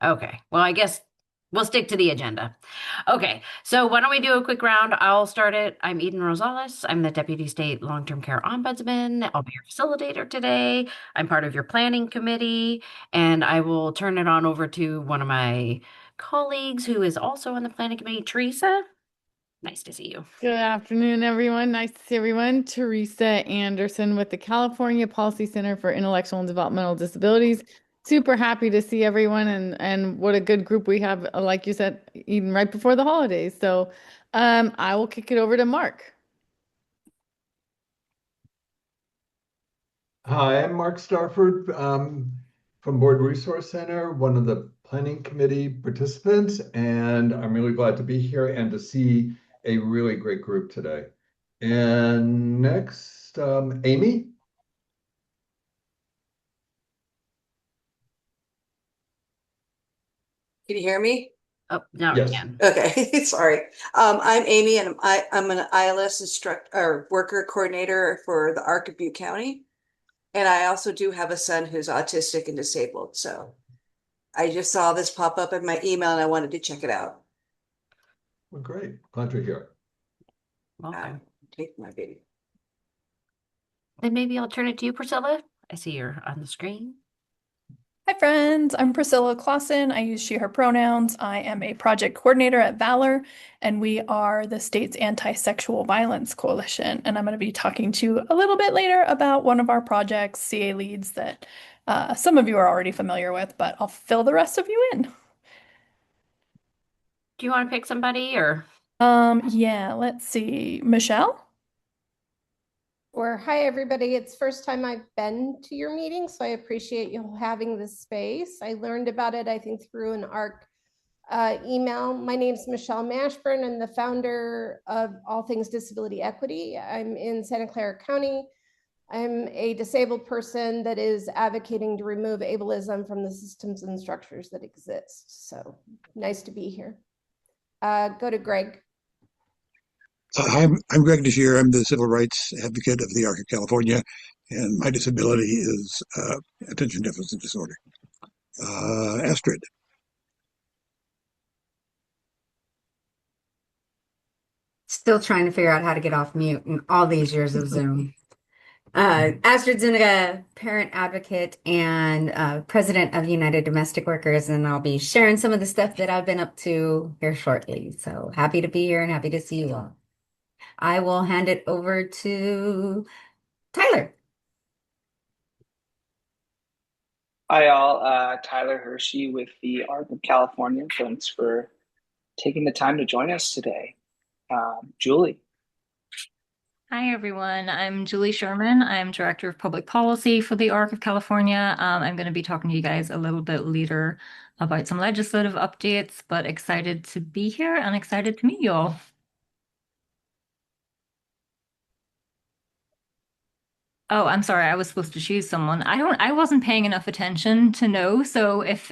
Okay. Well, I guess we'll stick to the agenda. Okay. So why don't we do a quick round? I'll start it. I'm Eden Rosales. I'm the Deputy State Long-Term Care Ombudsman. I'll be your facilitator today. I'm part of your planning committee, and I will turn it on over to one of my colleagues who is also on the planning committee, Teresa. Nice to see you. Good afternoon, everyone. Nice to see everyone. Teresa Anderson with the California Policy Center for Intellectual and Developmental Disabilities. Super happy to see everyone and what a good group we have, like you said, even right before the holidays. So I will kick it over to Mark. Hi, I'm Mark Starford from Board Resource Center, one of the planning committee participants, and I'm really glad to be here and to see a really great group today. And next, Amy. Can you hear me? Oh, now we Yes. can. Okay, sorry. I'm Amy, and I'm an ILS instructor or worker coordinator for the Arc of Butte County, and I also do have a son who's autistic and disabled. So I just saw this pop up in my email, and I wanted to check it out. Well, great. Glad to hear it. Welcome. Take my baby. Then maybe I'll turn it to you, Priscilla. I see you're on the screen. Hi friends, I'm Priscilla Clausen. I use she, her pronouns. I am a project coordinator at Valor, and we are the state's anti-sexual violence coalition. And I'm going to be talking to you a little bit later about one of our projects, CA Leads, that some of you are already familiar with, but I'll fill the rest of you in. Do you want to pick somebody or? Yeah, let's see. Michelle? Or hi everybody, it's first time I've been to your meeting, so I appreciate you having this space. I learned about it, I think, through an ARC email. My name's Michelle Mashburn. I'm the founder of All Things Disability Equity. I'm in Santa Clara County. I'm a disabled person that is advocating to remove ableism from the systems and structures that exist. So nice to be here. Go to Greg. I'm Greg DeShier. I'm the civil rights advocate of the Arc of California, and my disability is attention deficit disorder. Astrid. Still trying to figure out how to get off mute in all these years of Zoom. Astrid Zuniga, parent advocate and president of United Domestic Workers, and I'll be sharing some of the stuff that I've been up to here shortly. So happy to be here and happy to see you all. I will hand it over to Tyler. Hi, all. Tyler Hershey with the Arc of California. Thanks for taking the time to join us today. Julie. Hi, everyone. I'm Julie Sherman. I'm Director of Public Policy for the Arc of California. I'm going to be talking to you guys a little bit later about some legislative updates, but excited to be here and excited to meet you all. Oh, I'm sorry. I was supposed to choose someone. I wasn't paying enough attention to know. So if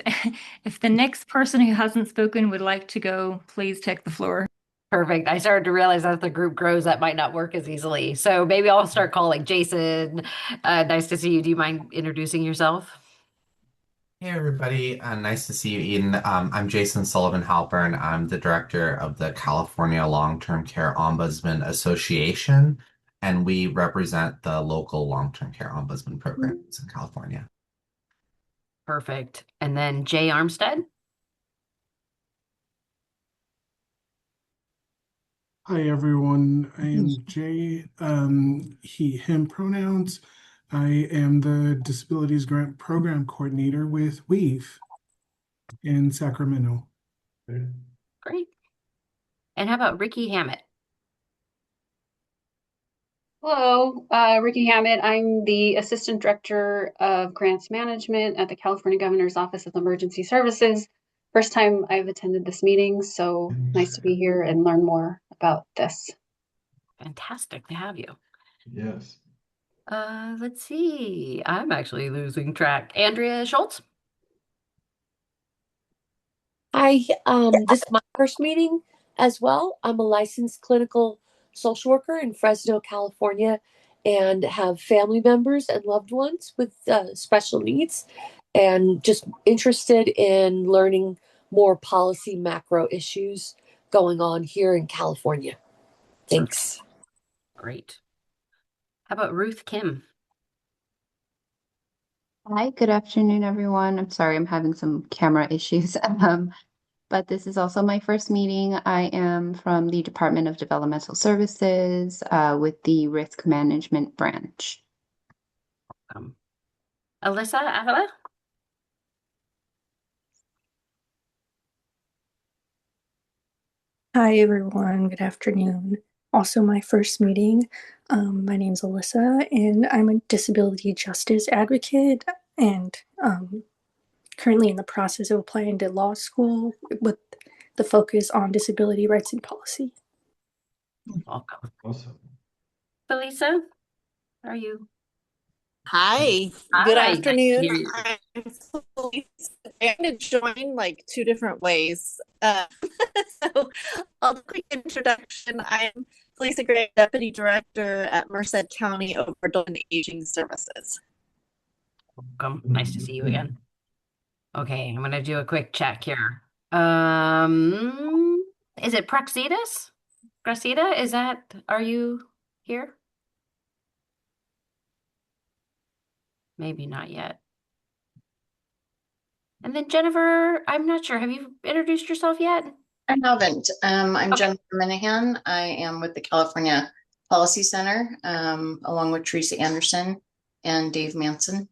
if the next person who hasn't spoken would like to go, please take the floor. Perfect. I started to realize as the group grows, that might not work as easily. So maybe I'll start calling Jason. Nice to see you. Do you mind introducing yourself? Hey everybody, nice to see you, Eden. I'm Jason Sullivan Halpern. I'm the director of the California Long-Term Care Ombudsman Association, and we represent the local long-term care ombudsman programs in California. Perfect. And then Jay Armstead. Hi everyone, I am Jay, he, him pronouns. I am the Disabilities Grant Program Coordinator with Weave in Sacramento. Great. And how about Ricky Hammett? Hello, Ricky Hammett. I'm the Assistant Director of Grants Management at the California Governor's Office of Emergency Services. First time I've attended this meeting, so nice to be here and learn more about this. Fantastic to have you. Yes. Let's see. I'm actually losing track. Andrea Schultz. Hi, this is my first meeting as well. I'm a licensed clinical social worker in Fresno, California, and have family members and loved ones with special needs. and just interested in learning more policy macro issues going on here in California. Thanks. Great. How about Ruth Kim? Hi, good afternoon, everyone. I'm sorry, I'm having some camera issues. But this is also my first meeting. I am from the Department of Developmental Services with the Risk Management Branch. Alyssa Avila? Hi, everyone. Good afternoon. Also, my first meeting. My name's Alyssa, and I'm a disability justice advocate and currently in the process of applying to law school with the focus on disability rights and policy. Welcome. Awesome. Felisa, how are you? Hi, Hi, good nice to afternoon. hear you. I'm Felice. I'm going to join like two different ways. So, a quick introduction. I'm Felisa Gray, Deputy Director at Merced County Overdose and Aging Services. Welcome. Nice to see you again. Okay, I'm going to do a quick check here. Is it Praxitas? Gracita, are you here? Maybe not yet. And then Jennifer, I'm not sure. Have you introduced yourself yet? I haven't. I'm Okay. Jennifer Minahan. I am with the California Policy Center, along with Teresa Anderson and Dave Manson.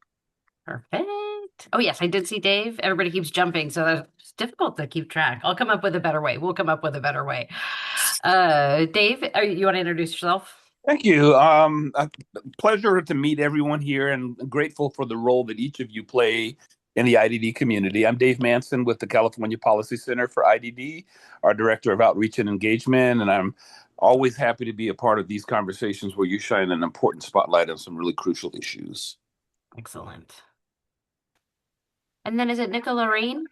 Perfect. Oh, yes, I did see Dave. Everybody keeps jumping, so it's difficult to keep track. I'll come up with a better way. We'll come up with a better way. Dave, you want to introduce yourself? Thank you. A pleasure to meet everyone here and grateful for the role that each of you play in the IDD community. I'm Dave Manson with the California Policy Center for IDD, our Director of Outreach and Engagement, and I'm always happy to be a part of these conversations where you shine an important spotlight on some really crucial issues. Excellent. And then is it Nicola Rain?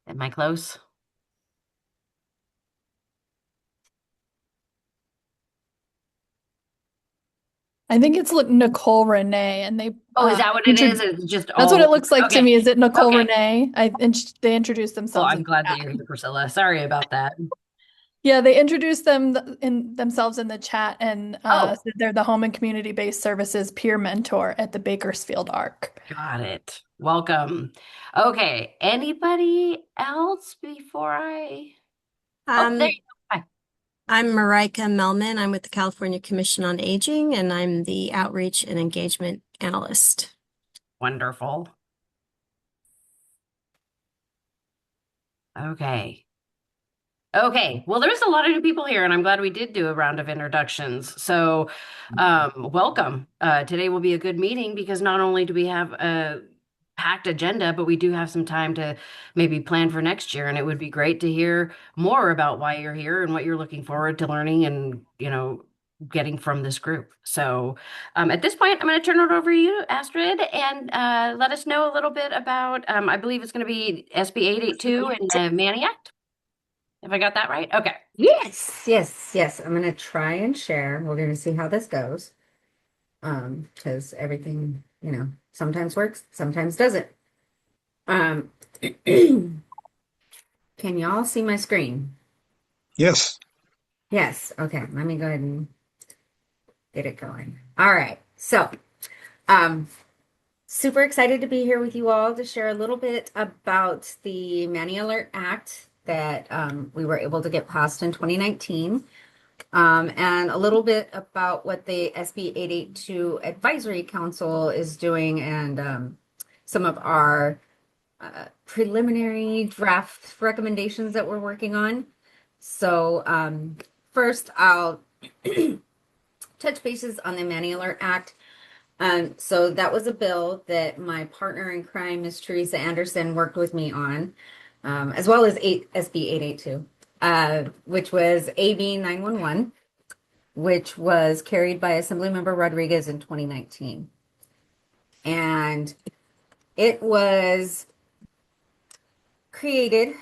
Am I close? I think it's Nicole Renee, and they. Oh, is that what it is? It's just That's what all it looks like to okay. me. Is it Nicole Okay. Renee? They introduced Well, themselves. I'm glad that you're here, Priscilla. Sorry about that. Yeah, they introduced themselves in the chat and Oh. said they're the home and community-based services peer mentor at the Bakersfield ARC. Got it. Welcome. Okay. Anybody else before I? Oh, there you go. Hi. I'm Marika Melman. I'm with the California Commission on Aging, and I'm the Outreach and Engagement Analyst. Wonderful. Okay. Okay, well, there's a lot of new people here, and I'm glad we did do a round of introductions. So, welcome. Today will be a good meeting because not only do we have a packed agenda, but we do have some time to maybe plan for next year, and it would be great to hear more about why you're here and what you're looking forward to learning and, getting from this group. So, at this point, I'm going to turn it over to you, Astrid, and let us know a little bit about, I believe it's going to be SB 882 and the Manny Act. Have I got that right? Okay. Yes. I'm going to try and share. We're going to see how this goes. Because everything, sometimes works, sometimes doesn't. Can y'all see my screen? Yes. Yes. Okay. Let me go ahead and get it going. All right. So, super excited to be here with you all to share a little bit about the Manny Alert Act that we were able to get passed in 2019, and a little bit about what the SB 882 Advisory Council is doing and some of our preliminary draft recommendations that we're working on. So first, I'll touch bases on the Manny Alert Act. So that was a bill that my partner in crime, Ms. Teresa Anderson, worked with me on. As well as SB 882, which was AB 911, which was carried by Assemblymember Rodriguez in 2019. And it was created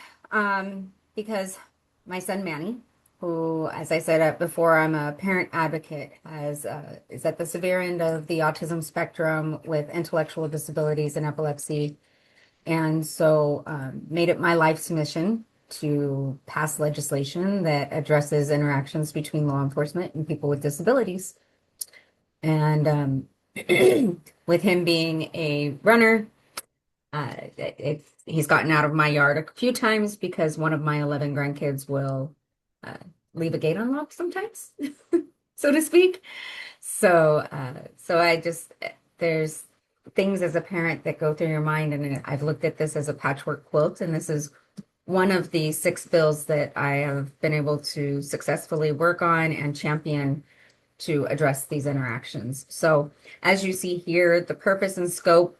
because my son Manny who, as I said before, I'm a parent advocate, is at the severe end of the autism spectrum with intellectual disabilities and epilepsy. And so made it my life's mission to pass legislation that addresses interactions between law enforcement and people with disabilities. And with him being a runner, he's gotten out of my yard a few times because one of my 11 grandkids will leave a gate unlocked sometimes, so to speak. So I just, there's things as a parent that go through your mind, and I've looked at this as a patchwork quilt, and this is one of the 6 bills that I have been able to successfully work on and champion to address these interactions. So as you see here, the purpose and scope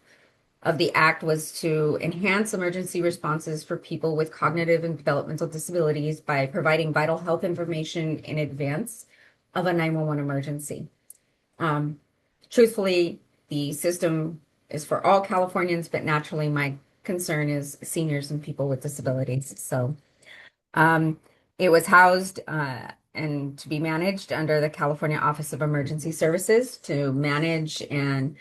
of the act was to enhance emergency responses for people with cognitive and developmental disabilities by providing vital health information in advance of a 911 emergency. Truthfully, the system is for all Californians, but naturally my concern is seniors and people with disabilities. So it was housed and to be managed under the California Office of Emergency Services to manage and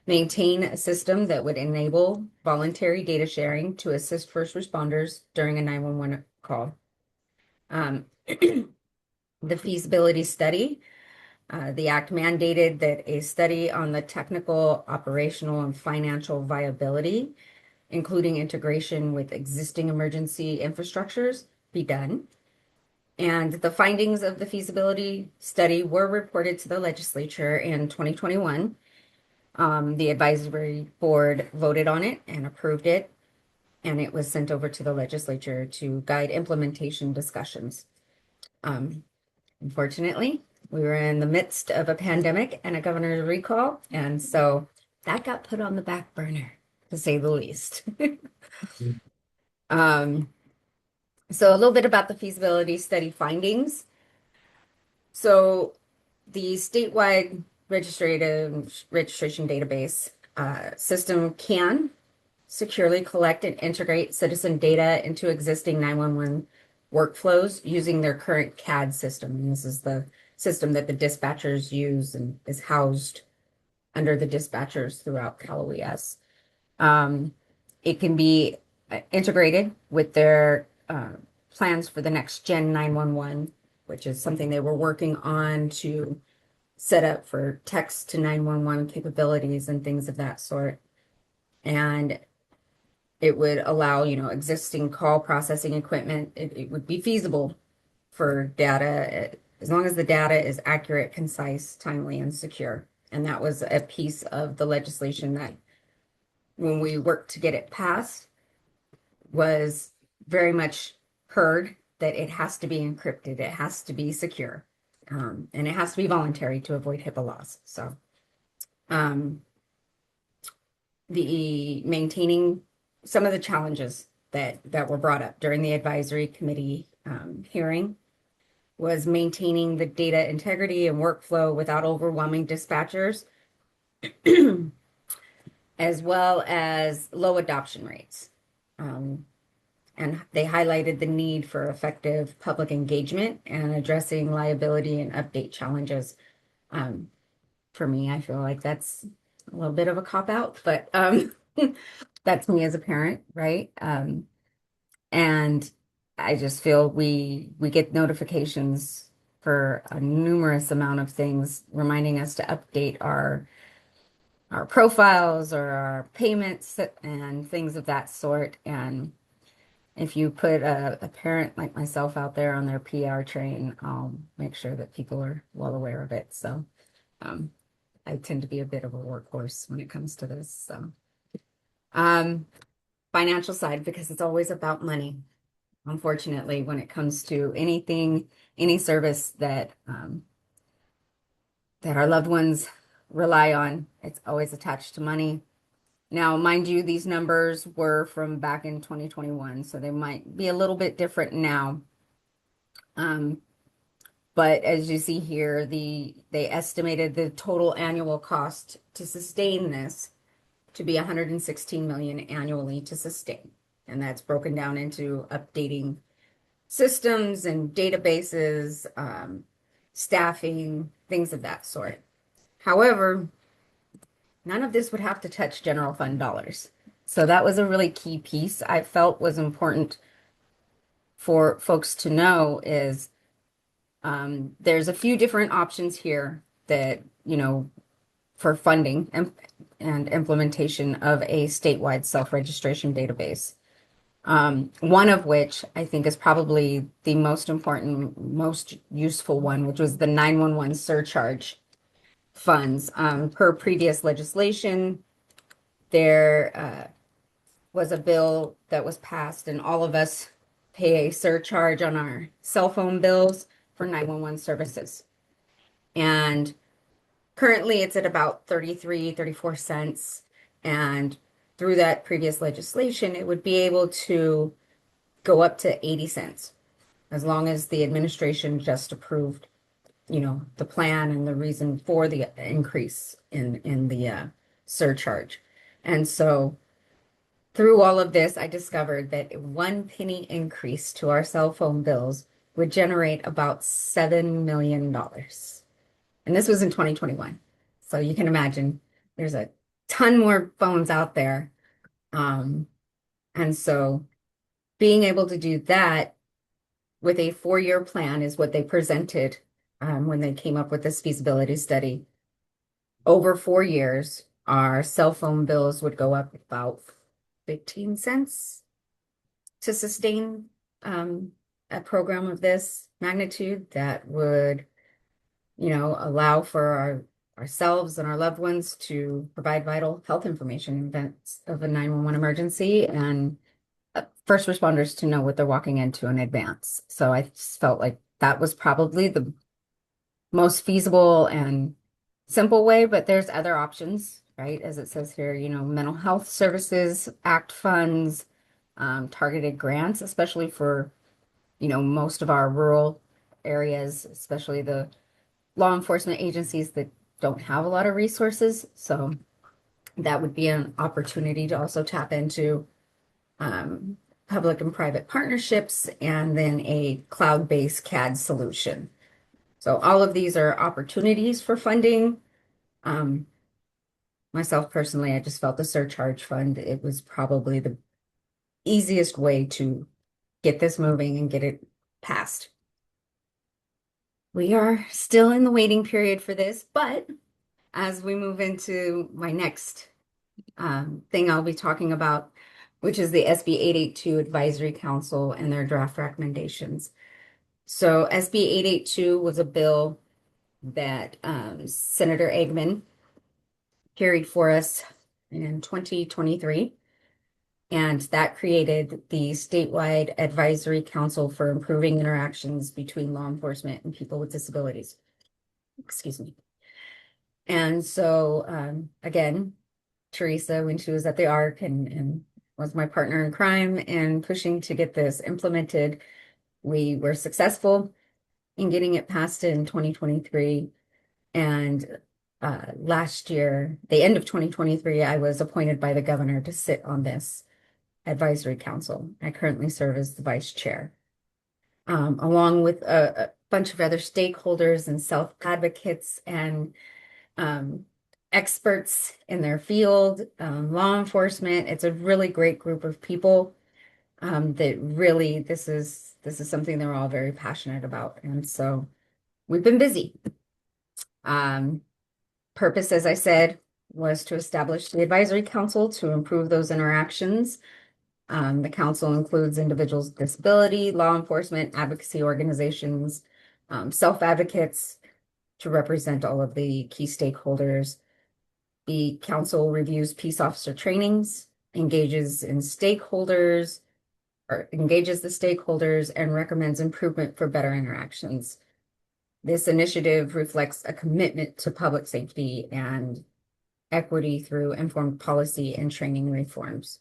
maintain a system that would enable voluntary data sharing to assist first responders during a 911 call. The feasibility study, the act mandated that a study on the technical, operational, and financial viability, including integration with existing emergency infrastructures, be done. And the findings of the feasibility study were reported to the legislature in 2021. The advisory board voted on it and approved it, and it was sent over to the legislature to guide implementation discussions. Unfortunately, we were in the midst of a pandemic and a governor's recall, and so that got put on the back burner, to say the least. So a little bit about the feasibility study findings. So the statewide registration database system can securely collect and integrate citizen data into existing 911 workflows using their current CAD system. And this is the system that the dispatchers use and is housed under the dispatchers throughout Cal OES. It can be integrated with their plans for the next gen 911, which is something they were working on to set up for text to 911 capabilities and things of that sort. And it would allow, existing call processing equipment. It would be feasible for data, as long as the data is accurate, concise, timely, and secure. And that was a piece of the legislation that, when we worked to get it passed, was very much heard that it has to be encrypted, it has to be secure, and it has to be voluntary to avoid HIPAA laws. So the maintaining some of the challenges that were brought up during the advisory committee hearing was maintaining the data integrity and workflow without overwhelming dispatchers, as well as low adoption rates. And they highlighted the need for effective public engagement and addressing liability and update challenges. For me, I feel like that's a little bit of a cop-out, but that's me as a parent, right? And I just feel we get notifications for a numerous amount of things reminding us to update our profiles or our payments and things of that sort. And if you put a parent like myself out there on their PR train, I'll make sure that people are well aware of it. So I tend to be a bit of a workhorse when it comes to this. So financial side, because it's always about money. Unfortunately, when it comes to anything, any service that that our loved ones rely on, it's always attached to money. Now, mind you, these numbers were from back in 2021, so they might be a little bit different now. But as you see here, they estimated the total annual cost to sustain this to be $116 million annually to sustain. And that's broken down into updating systems and databases, staffing, things of that sort. However, none of this would have to touch general fund dollars. So that was a really key piece I felt was important for folks to know is there's a few different options here that, for funding and implementation of a statewide self-registration database. One of which I think is probably the most important, most useful one, which was the 911 surcharge funds. Per previous legislation, there was a bill that was passed, and all of us pay a surcharge on our cell phone bills for 911 services. And currently it's at about 34 cents. And through that previous legislation, it would be able to go up to 80 cents as long as the administration just approved, the plan and the reason for the increase in the surcharge. And so through all of this, I discovered that 1 penny increase to our cell phone bills would generate about $7 million. And this was in 2021. So you can imagine there's a ton more phones out there. And so being able to do that with a 4-year plan is what they presented when they came up with this feasibility study. Over 4 years, our cell phone bills would go up about 15 cents to sustain a program of this magnitude that would, allow for ourselves and our loved ones to provide vital health information in events of a 911 emergency and first responders to know what they're walking into in advance. So I just felt like that was probably the most feasible and simple way, but there's other options, right? As it says here, Mental Health Services Act funds, targeted grants, especially for, most of our rural areas, especially the law enforcement agencies that don't have a lot of resources. So that would be an opportunity to also tap into public and private partnerships and then a cloud-based CAD solution. So all of these are opportunities for funding. Myself personally, I just felt the surcharge fund, it was probably the easiest way to get this moving and get it passed. We are still in the waiting period for this, but as we move into my next thing I'll be talking about, which is the SB 882 Advisory Council and their draft recommendations. So SB 882 was a bill that Senator Eggman carried for us in 2023. And that created the statewide advisory council for improving interactions between law enforcement and people with disabilities. Excuse me. And so, again, Teresa, when she was at the ARC and was my partner in crime and pushing to get this implemented, we were successful in getting it passed in 2023. And last year, the end of 2023, I was appointed by the governor to sit on this advisory council. I currently serve as the vice chair, along with a bunch of other stakeholders and self-advocates and experts in their field, law enforcement. It's a really great group of people that really, this is something they're all very passionate about. And so we've been busy. Purpose, as I said, was to establish the advisory council to improve those interactions. The council includes individuals with disability, law enforcement, advocacy organizations, self-advocates to represent all of the key stakeholders. The council reviews peace officer trainings, engages the stakeholders, and recommends improvement for better interactions. This initiative reflects a commitment to public safety and equity through informed policy and training reforms.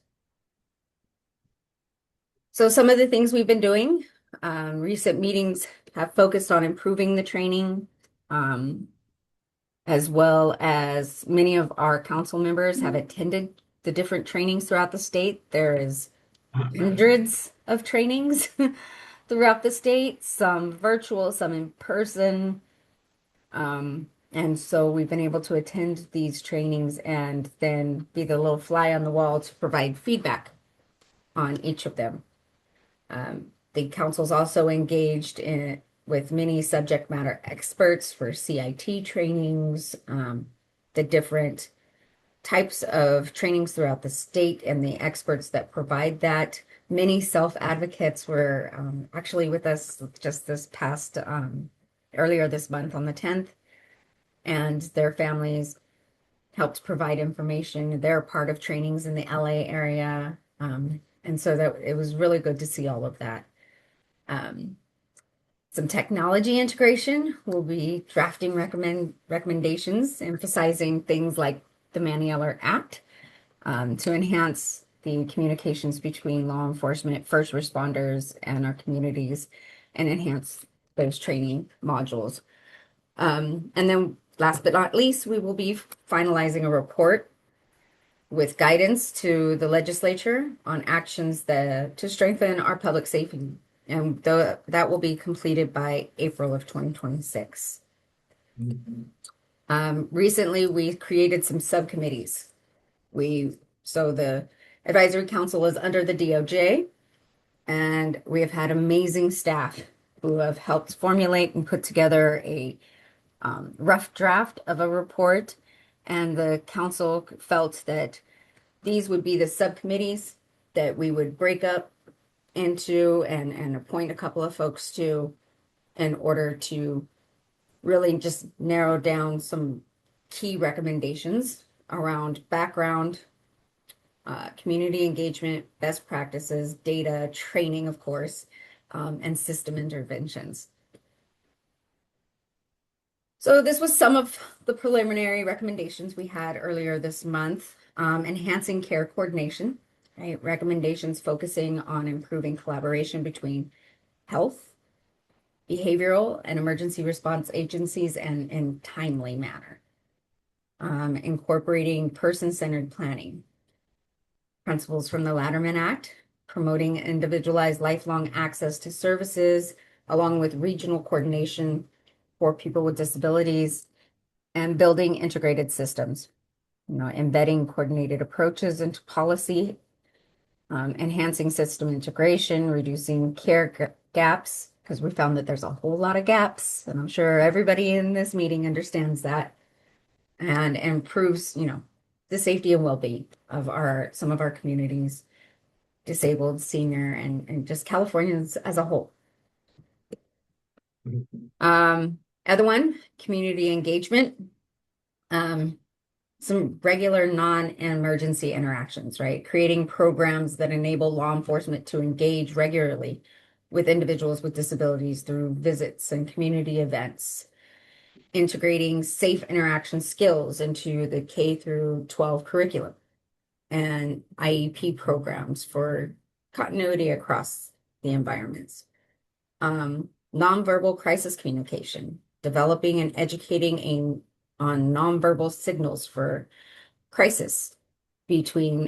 So some of the things we've been doing, recent meetings have focused on improving the training, as well as many of our council members have attended the different trainings throughout the state. There is hundreds of trainings throughout the state, some virtual, some in person. And so we've been able to attend these trainings and then be the little fly on the wall to provide feedback on each of them. The council's also engaged with many subject matter experts for CIT trainings, the different types of trainings throughout the state and the experts that provide that. Many self-advocates were actually with us just this past, earlier this month on the 10th, and their families helped provide information. They're part of trainings in the LA area. And so that it was really good to see all of that. Some technology integration. We'll be drafting recommendations, emphasizing things like the Manny Eller Act to enhance the communications between law enforcement, first responders, and our communities, and enhance those training modules. And then last but not least, we will be finalizing a report with guidance to the legislature on actions to strengthen our public safety. And that will be completed by April of 2026. Recently, we created some subcommittees. So the advisory council is under the DOJ, and we have had amazing staff who have helped formulate and put together a rough draft of a report. And the council felt that these would be the subcommittees that we would break up into and appoint a couple of folks to in order to really just narrow down some key recommendations around background, community engagement, best practices, data, training, of course, and system interventions. So this was some of the preliminary recommendations we had earlier this month. Enhancing care coordination, right? Recommendations focusing on improving collaboration between health, behavioral, and emergency response agencies and in timely manner. Incorporating person-centered planning. Principles from the Latterman Act, promoting individualized lifelong access to services, along with regional coordination for people with disabilities, and building integrated systems. Embedding coordinated approaches into policy, enhancing system integration, reducing care gaps, because we found that there's a whole lot of gaps, and I'm sure everybody in this meeting understands that, and improves, the safety and well-being of some of our communities, disabled, senior, and just Californians as a whole. Other one, community engagement. Some regular non-emergency interactions, right? Creating programs that enable law enforcement to engage regularly with individuals with disabilities through visits and community events. Integrating safe interaction skills into the K through 12 curriculum and IEP programs for continuity across the environments. Nonverbal crisis communication, developing and educating on nonverbal signals for crises between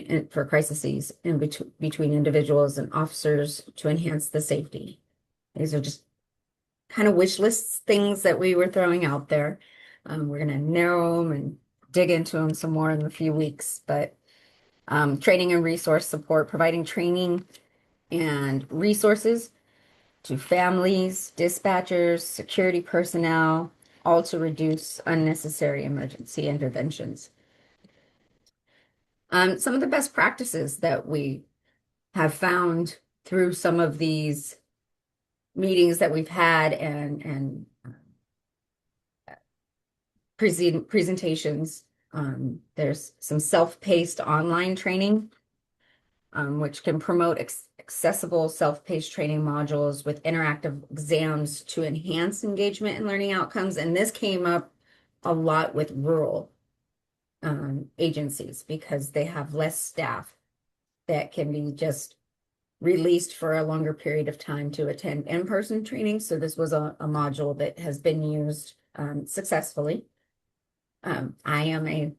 individuals and officers to enhance the safety. These are just kind of wish lists, things that we were throwing out there. We're going to narrow them and dig into them some more in a few weeks, but training and resource support, providing training and resources to families, dispatchers, security personnel, all to reduce unnecessary emergency interventions. Some of the best practices that we have found through some of these meetings that we've had and presentations. There's some self-paced online training, which can promote accessible self-paced training modules with interactive exams to enhance engagement and learning outcomes. And this came up a lot with rural agencies because they have less staff that can be just released for a longer period of time to attend in-person training. So this was a module that has been used successfully. I am a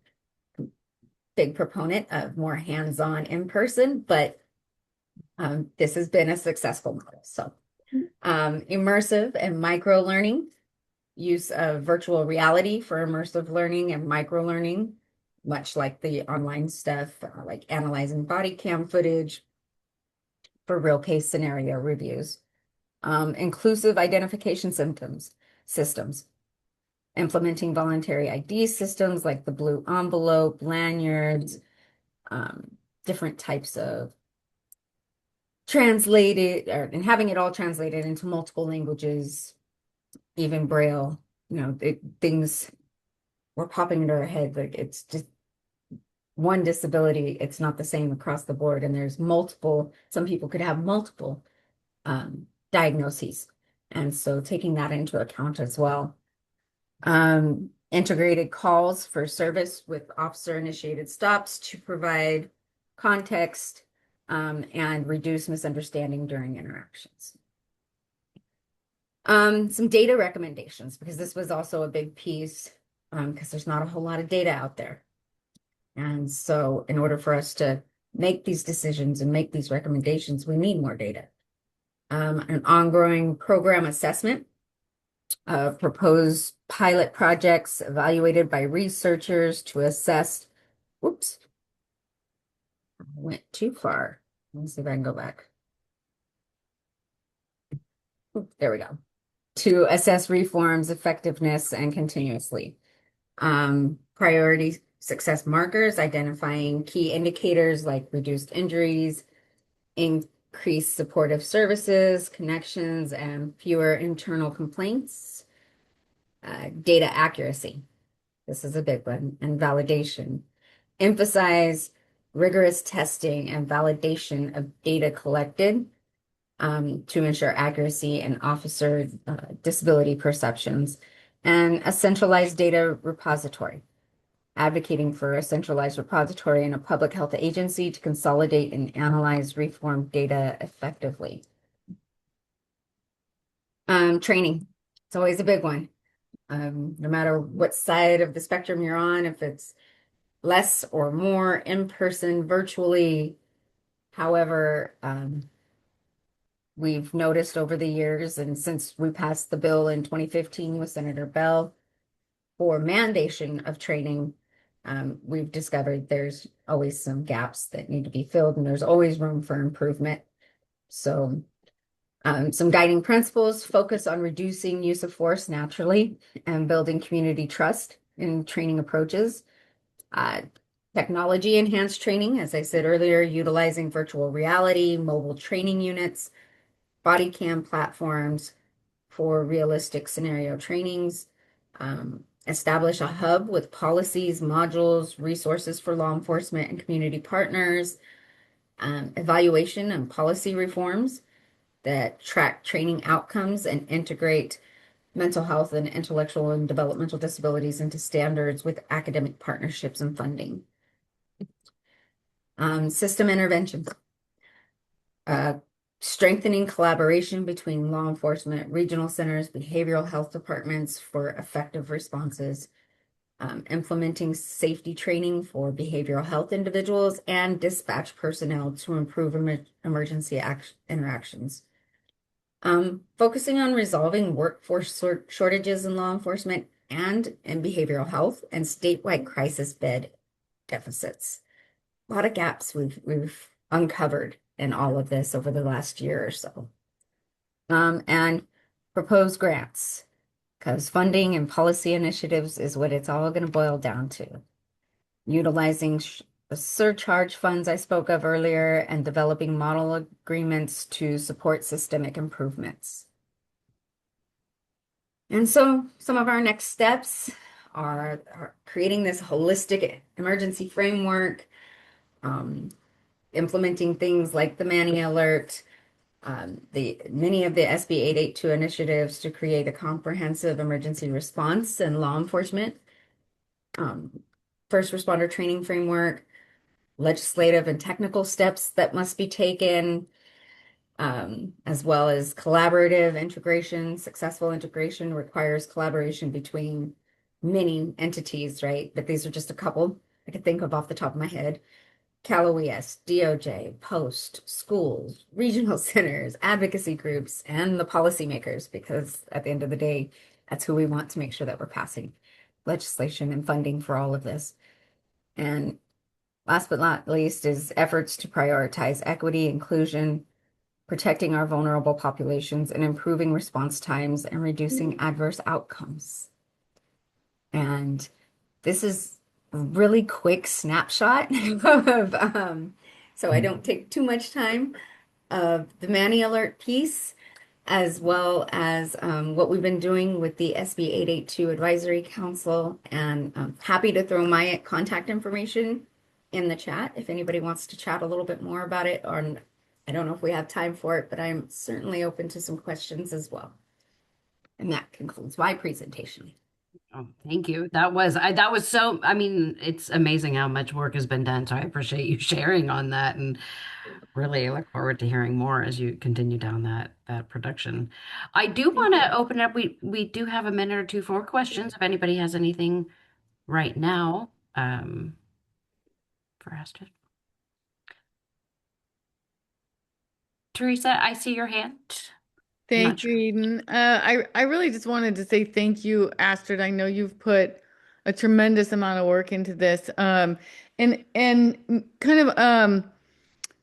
big proponent of more hands-on in-person, but this has been a successful model. So Immersive and micro learning, use of virtual reality for immersive learning and micro learning, much like the online stuff, like analyzing body cam footage for real case scenario reviews. Inclusive identification systems, implementing voluntary ID systems like the blue envelope, lanyards, different types of translated, and having it all translated into multiple languages, even Braille. Things were popping into our head, like it's just one disability, it's not the same across the board, and there's multiple, some people could have multiple diagnoses, and so taking that into account as well. Integrated calls for service with officer-initiated stops to provide context and reduce misunderstanding during interactions. Some data recommendations, because this was also a big piece, because there's not a whole lot of data out there. And so in order for us to make these decisions and make these recommendations, we need more data. An ongoing program assessment of proposed pilot projects evaluated by researchers to assess, whoops, I went too far. Let me see if I can go back. There we go. To assess reforms, effectiveness, and continuously. Priority success markers, identifying key indicators like reduced injuries, increased supportive services, connections, and fewer internal complaints. Data accuracy. This is a big one. And validation. Emphasize rigorous testing and validation of data collected to ensure accuracy and officer disability perceptions, and a centralized data repository. Advocating for a centralized repository in a public health agency to consolidate and analyze reform data effectively. Training. It's always a big one. No matter what side of the spectrum you're on, if it's less or more in person, virtually. However, we've noticed over the years, and since we passed the bill in 2015 with Senator Bell for mandation of training, we've discovered there's always some gaps that need to be filled, and there's always room for improvement. So some guiding principles focus on reducing use of force naturally and building community trust in training approaches. Technology enhanced training, as I said earlier, utilizing virtual reality, mobile training units, body cam platforms for realistic scenario trainings. Establish a hub with policies, modules, resources for law enforcement and community partners. Evaluation and policy reforms that track training outcomes and integrate mental health and intellectual and developmental disabilities into standards with academic partnerships and funding. System interventions. Strengthening collaboration between law enforcement, regional centers, behavioral health departments for effective responses. Implementing safety training for behavioral health individuals and dispatch personnel to improve emergency interactions. Focusing on resolving workforce shortages in law enforcement and in behavioral health and statewide crisis bed deficits. A lot of gaps we've uncovered in all of this over the last year or so. And proposed grants, because funding and policy initiatives is what it's all going to boil down to. Utilizing the surcharge funds I spoke of earlier and developing model agreements to support systemic improvements. And so some of our next steps are creating this holistic emergency framework, implementing things like the Manny Alert, many of the SB 882 initiatives to create a comprehensive emergency response and law enforcement, first responder training framework, legislative and technical steps that must be taken, as well as collaborative integration. Successful integration requires collaboration between many entities, right? But these are just a couple I could think of off the top of my head. Cal OES, DOJ, Post, schools, regional centers, advocacy groups, and the policymakers, because at the end of the day, that's who we want to make sure that we're passing legislation and funding for all of this. And last but not least is efforts to prioritize equity, inclusion, protecting our vulnerable populations, and improving response times and reducing adverse outcomes. And this is a really quick snapshot of, so I don't take too much time, of the Manny Alert piece, as well as what we've been doing with the SB 882 Advisory Council. And I'm happy to throw my contact information in the chat if anybody wants to chat a little bit more about it, or I don't know if we have time for it, but I'm certainly open to some questions as well. And that concludes my presentation. Oh, thank you. That was so, I mean, it's amazing how much work has been done. So I appreciate you sharing on that, and really look forward to hearing more as you continue down that production. I do want to open up. We do have a minute or two for questions if anybody has anything right now for Astrid. Teresa, I see your hand. Thank you, Eden. I really just wanted to say thank you, Astrid. I know you've put a tremendous amount of work into this. And kind of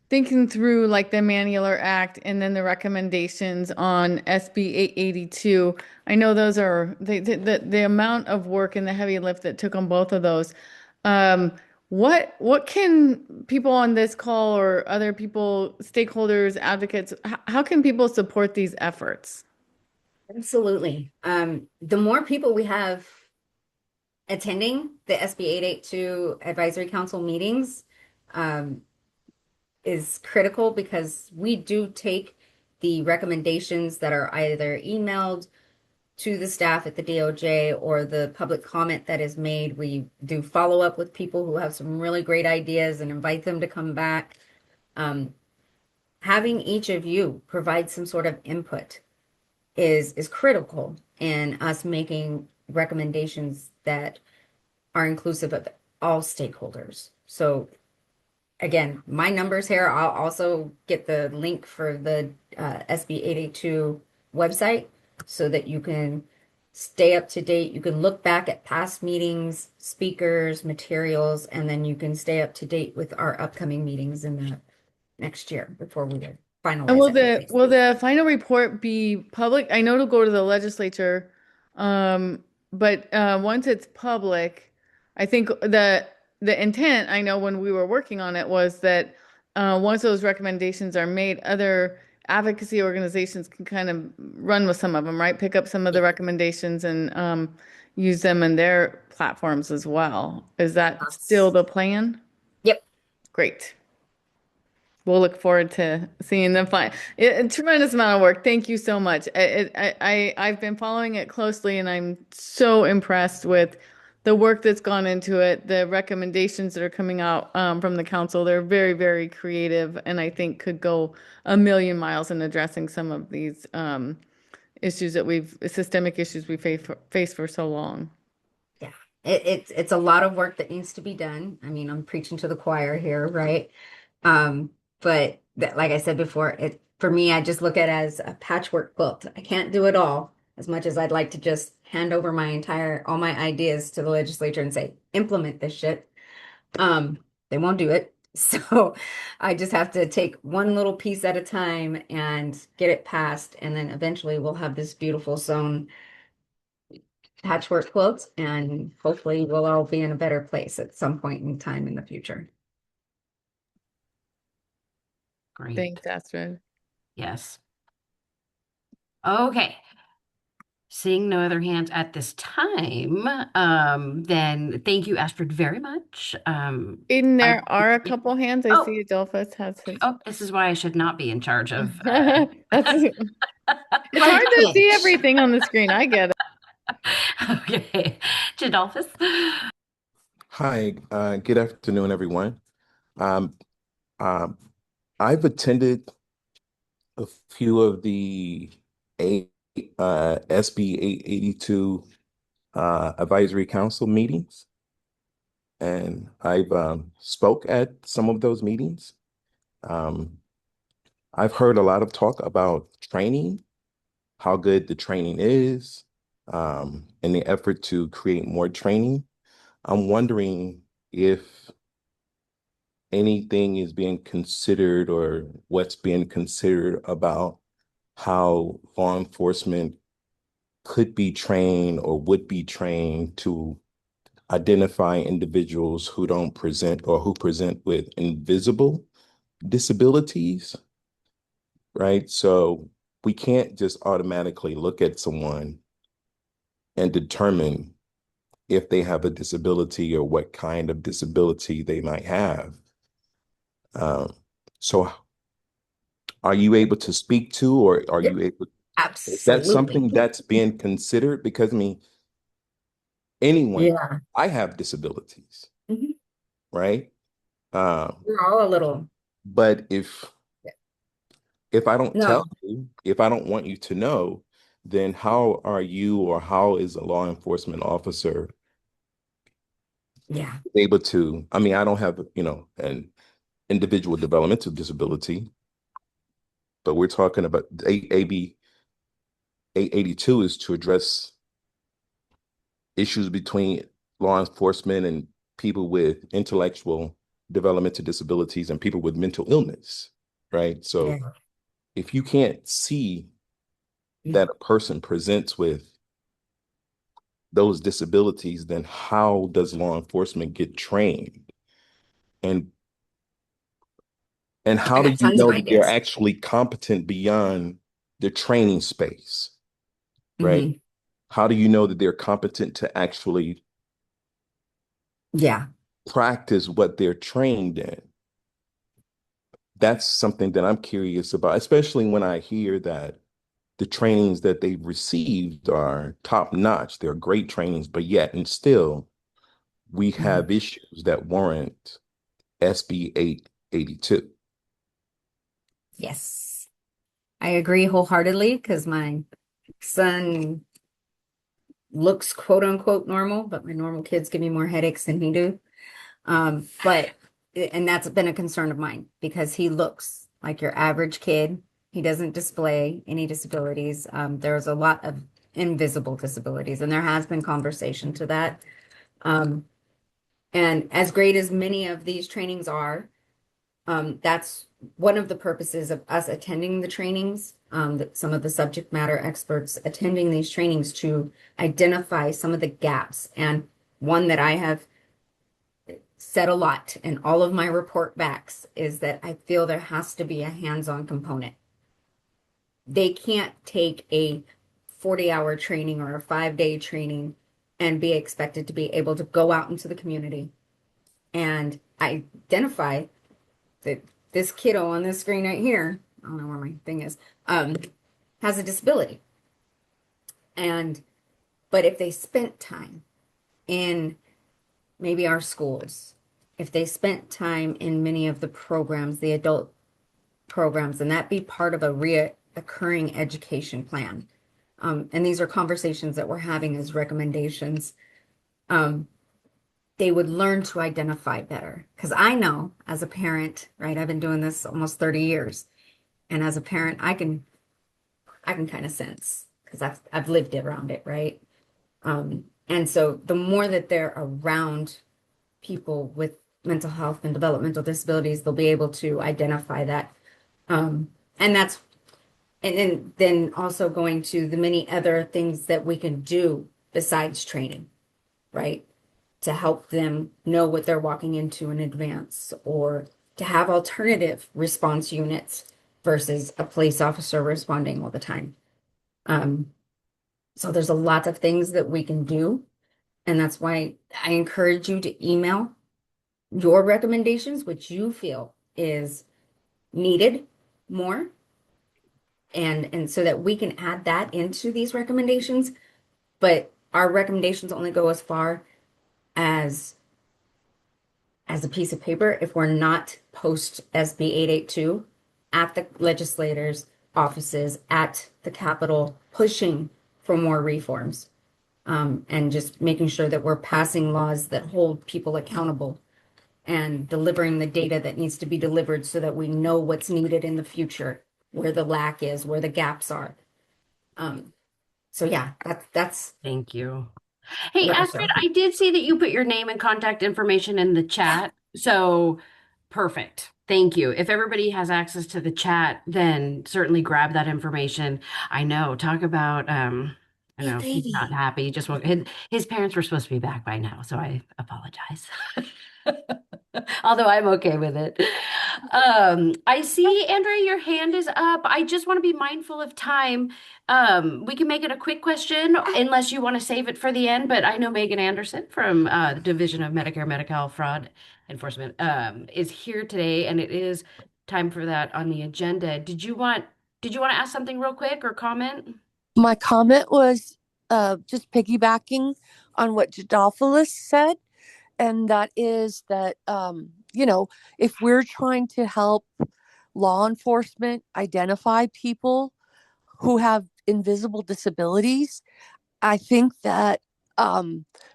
thinking through like the Manular Act and then the recommendations on SB 882. I know those are the amount of work and the heavy lift that took on both of those. What can people on this call or other people, stakeholders, advocates, how can people support these efforts? Absolutely. The more people we have attending the SB 882 Advisory Council meetings is critical, because we do take the recommendations that are either emailed to the staff at the DOJ or the public comment that is made. We do follow up with people who have some really great ideas and invite them to come back. Having each of you provide some sort of input is critical in us making recommendations that are inclusive of all stakeholders. So again, my number's here. I'll also get the link for the SB 882 website so that you can stay up to date. You can look back at past meetings, speakers, materials, and then you can stay up to date with our upcoming meetings in the next year before we finalize. And will everything. the final report be public? I know it'll go to the legislature, but once it's public, I think the intent, I know when we were working on it, was that once those recommendations are made, other advocacy organizations can kind of run with some of them, right? Pick up some of the recommendations and use them in their platforms as well. Is that still the plan? Yep. Great. We'll look forward to seeing them. A tremendous amount of work. Thank you so much. I've been following it closely, and I'm so impressed with the work that's gone into it, the recommendations that are coming out from the council. They're very, very creative, and I think could go a million miles in addressing some of these issues that systemic issues we faced for so long. Yeah, it's a lot of work that needs to be done. I mean, I'm preaching to the choir here, right? But like I said before, for me, I just look at it as a patchwork quilt. I can't do it all, as much as I'd like to just hand over all my ideas to the legislature and say, implement this shit. They won't do it. So I just have to take one little piece at a time and get it passed. And then eventually we'll have this beautiful sewn patchwork quilt, and hopefully we'll all be in a better place at some point in time in the future. Great. Thanks, Astrid. Yes. Okay. Seeing no other hands at this time, then thank you, Astrid, very much. Eden, there are a couple hands. I see Adolphus has his. Oh, this is why I should not be in charge of. It's hard to see everything on the screen. I get it. Okay. Jadolphus. Hi, good afternoon, everyone. I've attended a few of the SB 882 Advisory Council meetings. and I've spoke at some of those meetings. I've heard a lot of talk about training, how good the training is, in the effort to create more training. I'm wondering if anything is being considered or what's being considered about how law enforcement could be trained or would be trained to identify individuals who don't present or who present with invisible disabilities, right? So we can't just automatically look at someone and determine if they have a disability or what kind of disability they might have. So are you able to speak to, or are you able, is that something Absolutely. that's being considered? Because I mean, anyone, Yeah. I have disabilities, Mhm. right? We're all a little. But if I don't tell No. you, if I don't want you to know, then how are you, or how is a law enforcement officer Yeah. able to, I mean, I don't have, an individual developmental disability, but we're talking about AB 882 is to address issues between law enforcement and people with intellectual developmental disabilities and people with mental illness, right? So Yeah. if you can't see that a person presents with those disabilities, then how does law enforcement get trained? And how I do got you tons of know that they're ideas. actually competent beyond the training space, right? Mhm. How do you know that they're competent to actually Yeah. practice what they're trained in? That's something that I'm curious about, especially when I hear that the trainings that they've received are top notch. They're great trainings, but yet and still we have issues that warrant SB 882. Yes. I agree wholeheartedly because my son looks quote unquote normal, but my normal kids give me more headaches than he do. But and that's been a concern of mine because he looks like your average kid. He doesn't display any disabilities. There's a lot of invisible disabilities, and there has been conversation to that. And as great as many of these trainings are, that's one of the purposes of us attending the trainings, that some of the subject matter experts attending these trainings to identify some of the gaps. And one that I have said a lot in all of my report backs is that I feel there has to be a hands-on component. They can't take a 40-hour training or a 5-day training and be expected to be able to go out into the community and identify that this kiddo on this screen right here, I don't know where my thing is, has a disability. But if they spent time in maybe our schools, if they spent time in many of the programs, the adult programs, and that be part of a reoccurring education plan. And these are conversations that we're having as recommendations. They would learn to identify better. Because I know as a parent, right, I've been doing this almost 30 years. And as a parent, I can kind of sense because I've lived around it, right? And so the more that they're around people with mental health and developmental disabilities, they'll be able to identify that. And that's, and then also going to the many other things that we can do besides training, right? To help them know what they're walking into in advance, or to have alternative response units versus a police officer responding all the time. So there's a lot of things that we can do. And that's why I encourage you to email your recommendations, which you feel is needed more. And so that we can add that into these recommendations. But our recommendations only go as far as a piece of paper if we're not post SB 882 at the legislators' offices at the Capitol pushing for more reforms. and just making sure that we're passing laws that hold people accountable and delivering the data that needs to be delivered so that we know what's needed in the future, where the lack is, where the gaps are. So yeah, that's Thank you. Hey, what I Astrid, saw. I did see that you put your name and contact information in the chat. So perfect. Thank you. If everybody has access to the chat, then certainly grab that information. I know, talk about I Hey, know he's not baby. happy. He just woke his parents were supposed to be back by now, so I apologize. Although I'm okay with it. I see, Andrea, your hand is up. I just want to be mindful of time. We can make it a quick question unless you want to save it for the end, but I know Megan Anderson from the Division of Medicare Medi-Cal Fraud Enforcement is here today, and it is time for that on the agenda. Did you want to ask something real quick or comment? My comment was just piggybacking on what Jadopoulos said, and that is that, if we're trying to help law enforcement identify people who have invisible disabilities, I think that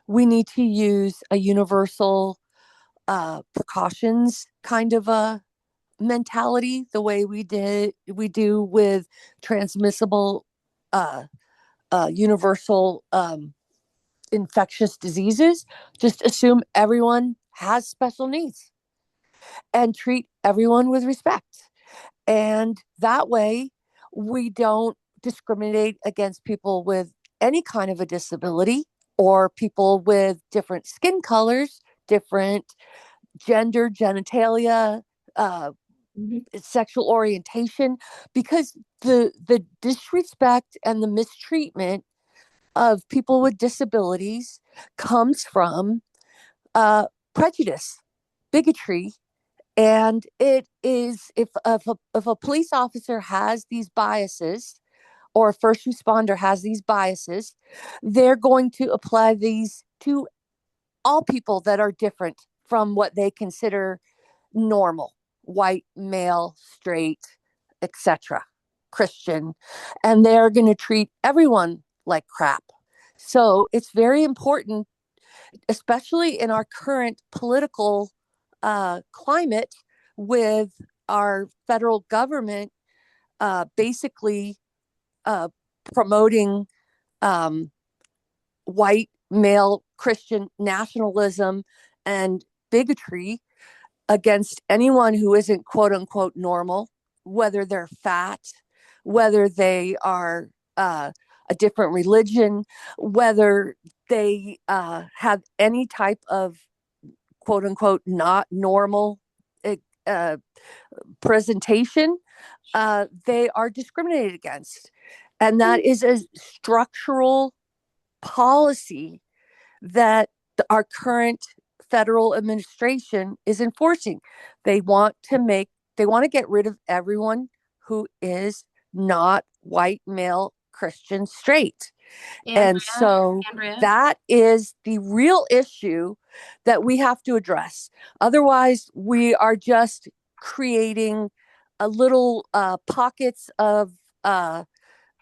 we need to use a universal precautions kind of a mentality, the way we do with transmissible uh, universal infectious diseases. Just assume everyone has special needs and treat everyone with respect. And that way, we don't discriminate against people with any kind of a disability or people with different skin colors, different gender, genitalia, uh, sexual orientation, because the disrespect and the mistreatment of people with disabilities comes from prejudice, bigotry, and it is if a police officer has these biases or a first responder has these biases, they're going to apply these to all people that are different from what they consider normal, white, male, straight, etc., Christian, and they're going to treat everyone like crap. So it's very important, especially in our current political climate, with our federal government basically uh, promoting um, white male Christian nationalism and bigotry against anyone who isn't quote unquote normal, whether they're fat, whether they are a different religion, whether they have any type of quote unquote not normal uh, presentation, they are discriminated against. And that is a structural policy that our current federal administration is enforcing. They want to get rid of everyone who is not white male Christian straight. And so Andrea? that is the real issue that we have to address. Otherwise, we are just creating a little pockets of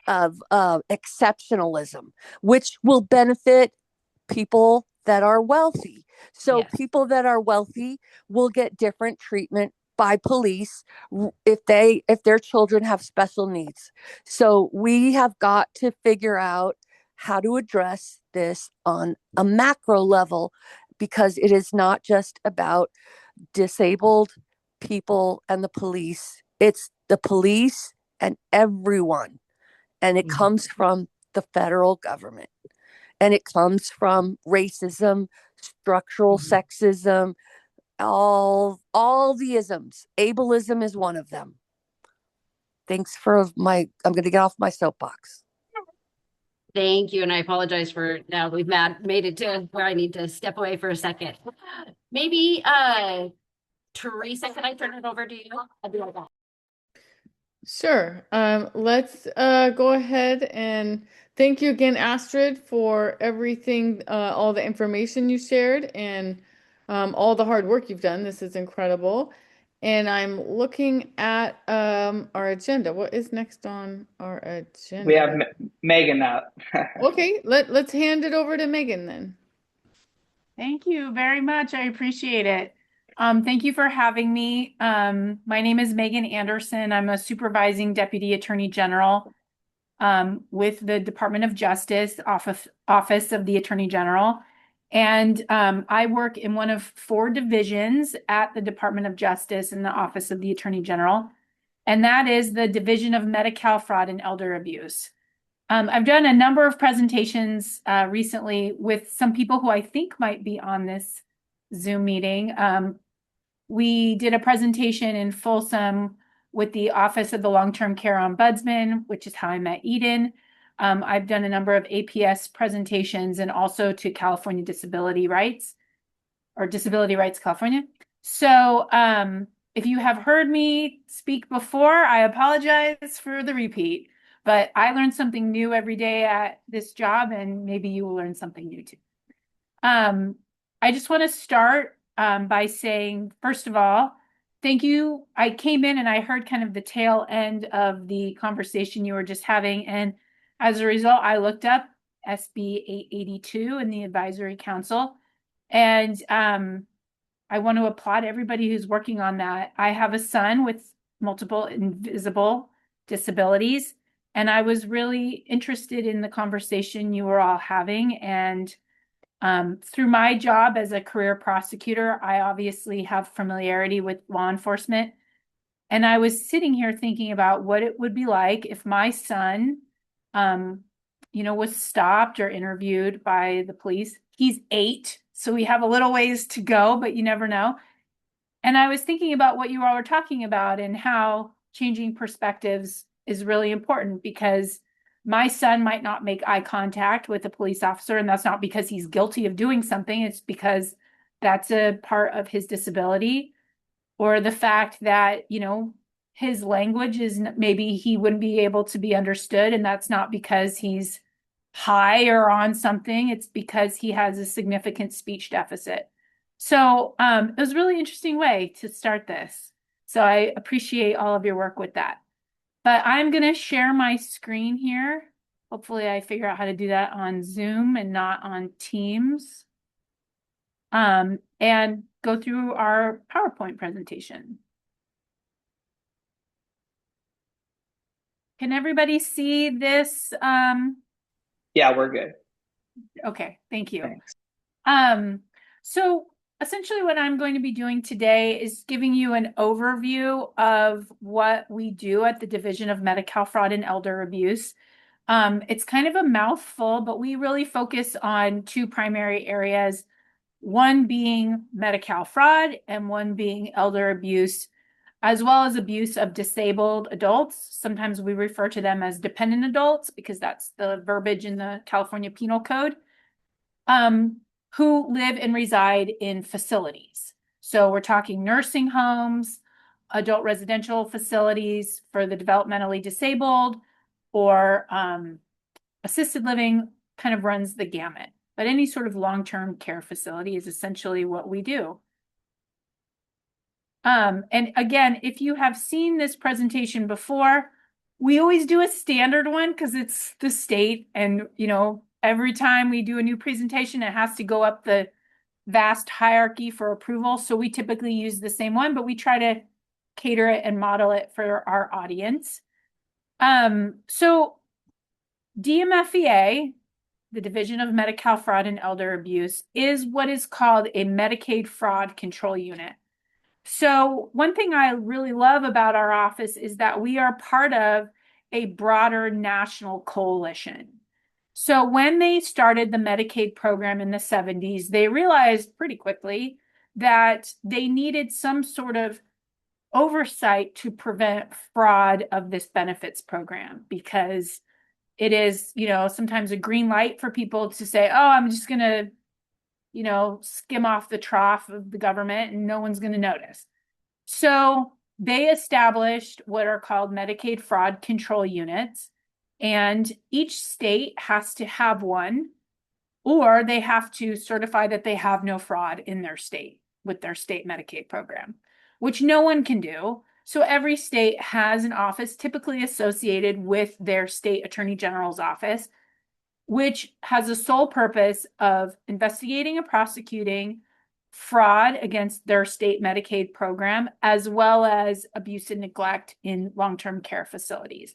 exceptionalism, which will benefit people that are wealthy. So people that are wealthy will get different treatment by police if their children have special needs. So we have got to figure out how to address this on a macro level, because it is not just about disabled people and the police. It's the police and everyone. And it comes from the federal government. And it comes from racism, structural sexism, all the isms. Ableism is one of them. Thanks for I'm going to get off my soapbox. Thank you, and I apologize for now we've made it to where I need to step away for a second. Maybe Teresa, can I turn it over to you? I'll be right back. Sure. Let's go ahead and thank you again, Astrid, for everything, all the information you shared and all the hard work you've done. This is incredible. And I'm looking at our agenda. What is next on our agenda? We have Megan now. Okay, let's hand it over to Megan then. Thank you very much. I appreciate it. Thank you for having me. My name is Megan Anderson. I'm a supervising deputy attorney general with the Department of Justice, Office of the Attorney General. And I work in one of 4 divisions at the Department of Justice in the Office of the Attorney General. And that is the Division of Medi-Cal Fraud and Elder Abuse. I've done a number of presentations recently with some people who I think might be on this Zoom meeting. We did a presentation in Folsom with the Office of the Long-Term Care Ombudsman, which is how I met Eden. I've done a number of APS presentations and also to California Disability Rights or Disability Rights California. So if you have heard me speak before, I apologize for the repeat. But I learn something new every day at this job, and maybe you will learn something new too. I just want to start by saying, first of all, thank you. I came in and I heard kind of the tail end of the conversation you were just having. And as a result, I looked up SB 882 and the Advisory Council. And I want to applaud everybody who's working on that. I have a son with multiple invisible disabilities. And I was really interested in the conversation you were all having. And through my job as a career prosecutor, I obviously have familiarity with law enforcement. And I was sitting here thinking about what it would be like if my son, was stopped or interviewed by the police. He's 8, so we have a little ways to go, but you never know. And I was thinking about what you all were talking about and how changing perspectives is really important, because my son might not make eye contact with a police officer, and that's not because he's guilty of doing something. It's because that's a part of his disability, or the fact that, his language is maybe he wouldn't be able to be understood. And that's not because he's high or on something. It's because he has a significant speech deficit. So it was a really interesting way to start this. So I appreciate all of your work with that. But I'm going to share my screen here. Hopefully I figure out how to do that on Zoom and not on Teams. And go through our PowerPoint presentation. Can everybody see this? Yeah, we're good. Okay, thank you. Thanks. So essentially what I'm going to be doing today is giving you an overview of what we do at the Division of Medi-Cal Fraud and Elder Abuse. It's kind of a mouthful, but we really focus on 2 primary areas, one being Medi-Cal fraud and one being elder abuse, as well as abuse of disabled adults. Sometimes we refer to them as dependent adults because that's the verbiage in the California Penal Code, who live and reside in facilities. So we're talking nursing homes, adult residential facilities for the developmentally disabled, or assisted living, kind of runs the gamut. But any sort of long-term care facility is essentially what we do. And again, if you have seen this presentation before, we always do a standard one because it's the state. And, every time we do a new presentation, it has to go up the vast hierarchy for approval. So we typically use the same one, but we try to cater it and model it for our audience. So DMFEA, the Division of Medi-Cal Fraud and Elder Abuse, is what is called a Medicaid Fraud Control Unit. So one thing I really love about our office is that we are part of a broader national coalition. So when they started the Medicaid program in the 70s, they realized pretty quickly that they needed some sort of oversight to prevent fraud of this benefits program, because it is, sometimes a green light for people to say, oh, I'm just going to skim off the trough of the government and no one's going to notice. So they established what are called Medicaid fraud control units, and each state has to have one, or they have to certify that they have no fraud in their state with their state Medicaid program. which no one can do. So every state has an office typically associated with their state attorney general's office, which has the sole purpose of investigating and prosecuting fraud against their state Medicaid program, as well as abuse and neglect in long-term care facilities.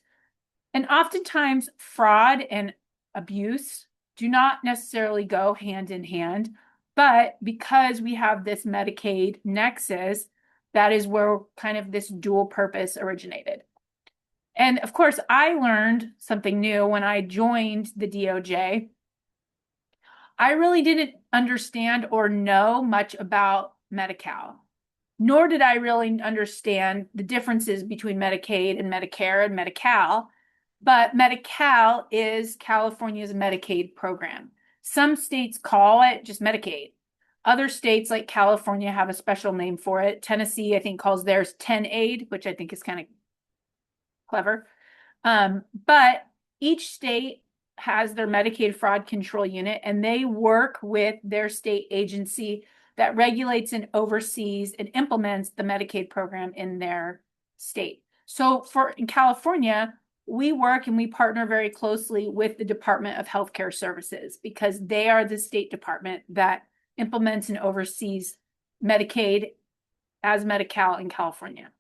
And oftentimes, fraud and abuse do not necessarily go hand in hand, but because we have this Medicaid nexus, that is where kind of this dual purpose originated. And of course, I learned something new when I joined the DOJ. I really didn't understand or know much about Medi-Cal, nor did I really understand the differences between Medicaid and Medicare and Medi-Cal. But Medi-Cal is California's Medicaid program. Some states call it just Medicaid. Other states like California have a special name for it. Tennessee, I think, calls theirs 10-Aid, which I think is kind of clever. But each state has their Medicaid fraud control unit, and they work with their state agency that regulates and oversees and implements the Medicaid program in their state. So in California, we work and we partner very closely with the Department of Healthcare Services because they are the state department that implements and oversees Medicaid as Medi-Cal in California.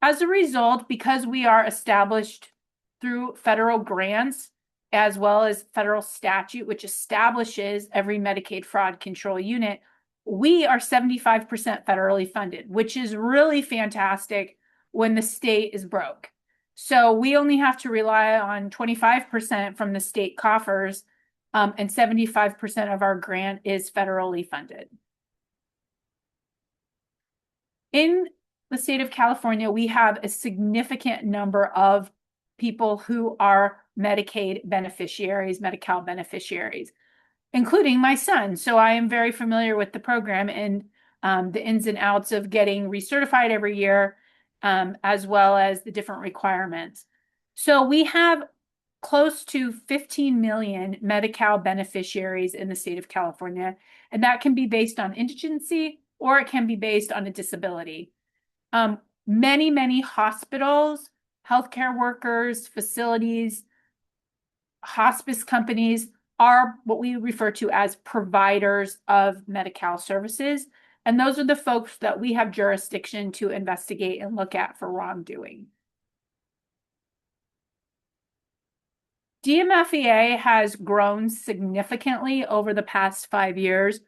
As a result, because we are established through federal grants as well as federal statute, which establishes every Medicaid fraud control unit, we are 75% federally funded, which is really fantastic when the state is broke. So we only have to rely on 25% from the state coffers, and 75% of our grant is federally funded. In the state of California, we have a significant number of people who are Medicaid beneficiaries, Medi-Cal beneficiaries, including my son. So I am very familiar with the program and the ins and outs of getting recertified every year, as well as the different requirements. So we have close to 15 million Medi-Cal beneficiaries in the state of California, and that can be based on indigency or it can be based on a disability. Many hospitals, healthcare workers, facilities, hospice companies are what we refer to as providers of Medi-Cal services. And those are the folks that we have jurisdiction to investigate and look at for wrongdoing. DMFEA has grown significantly over the past 5 years.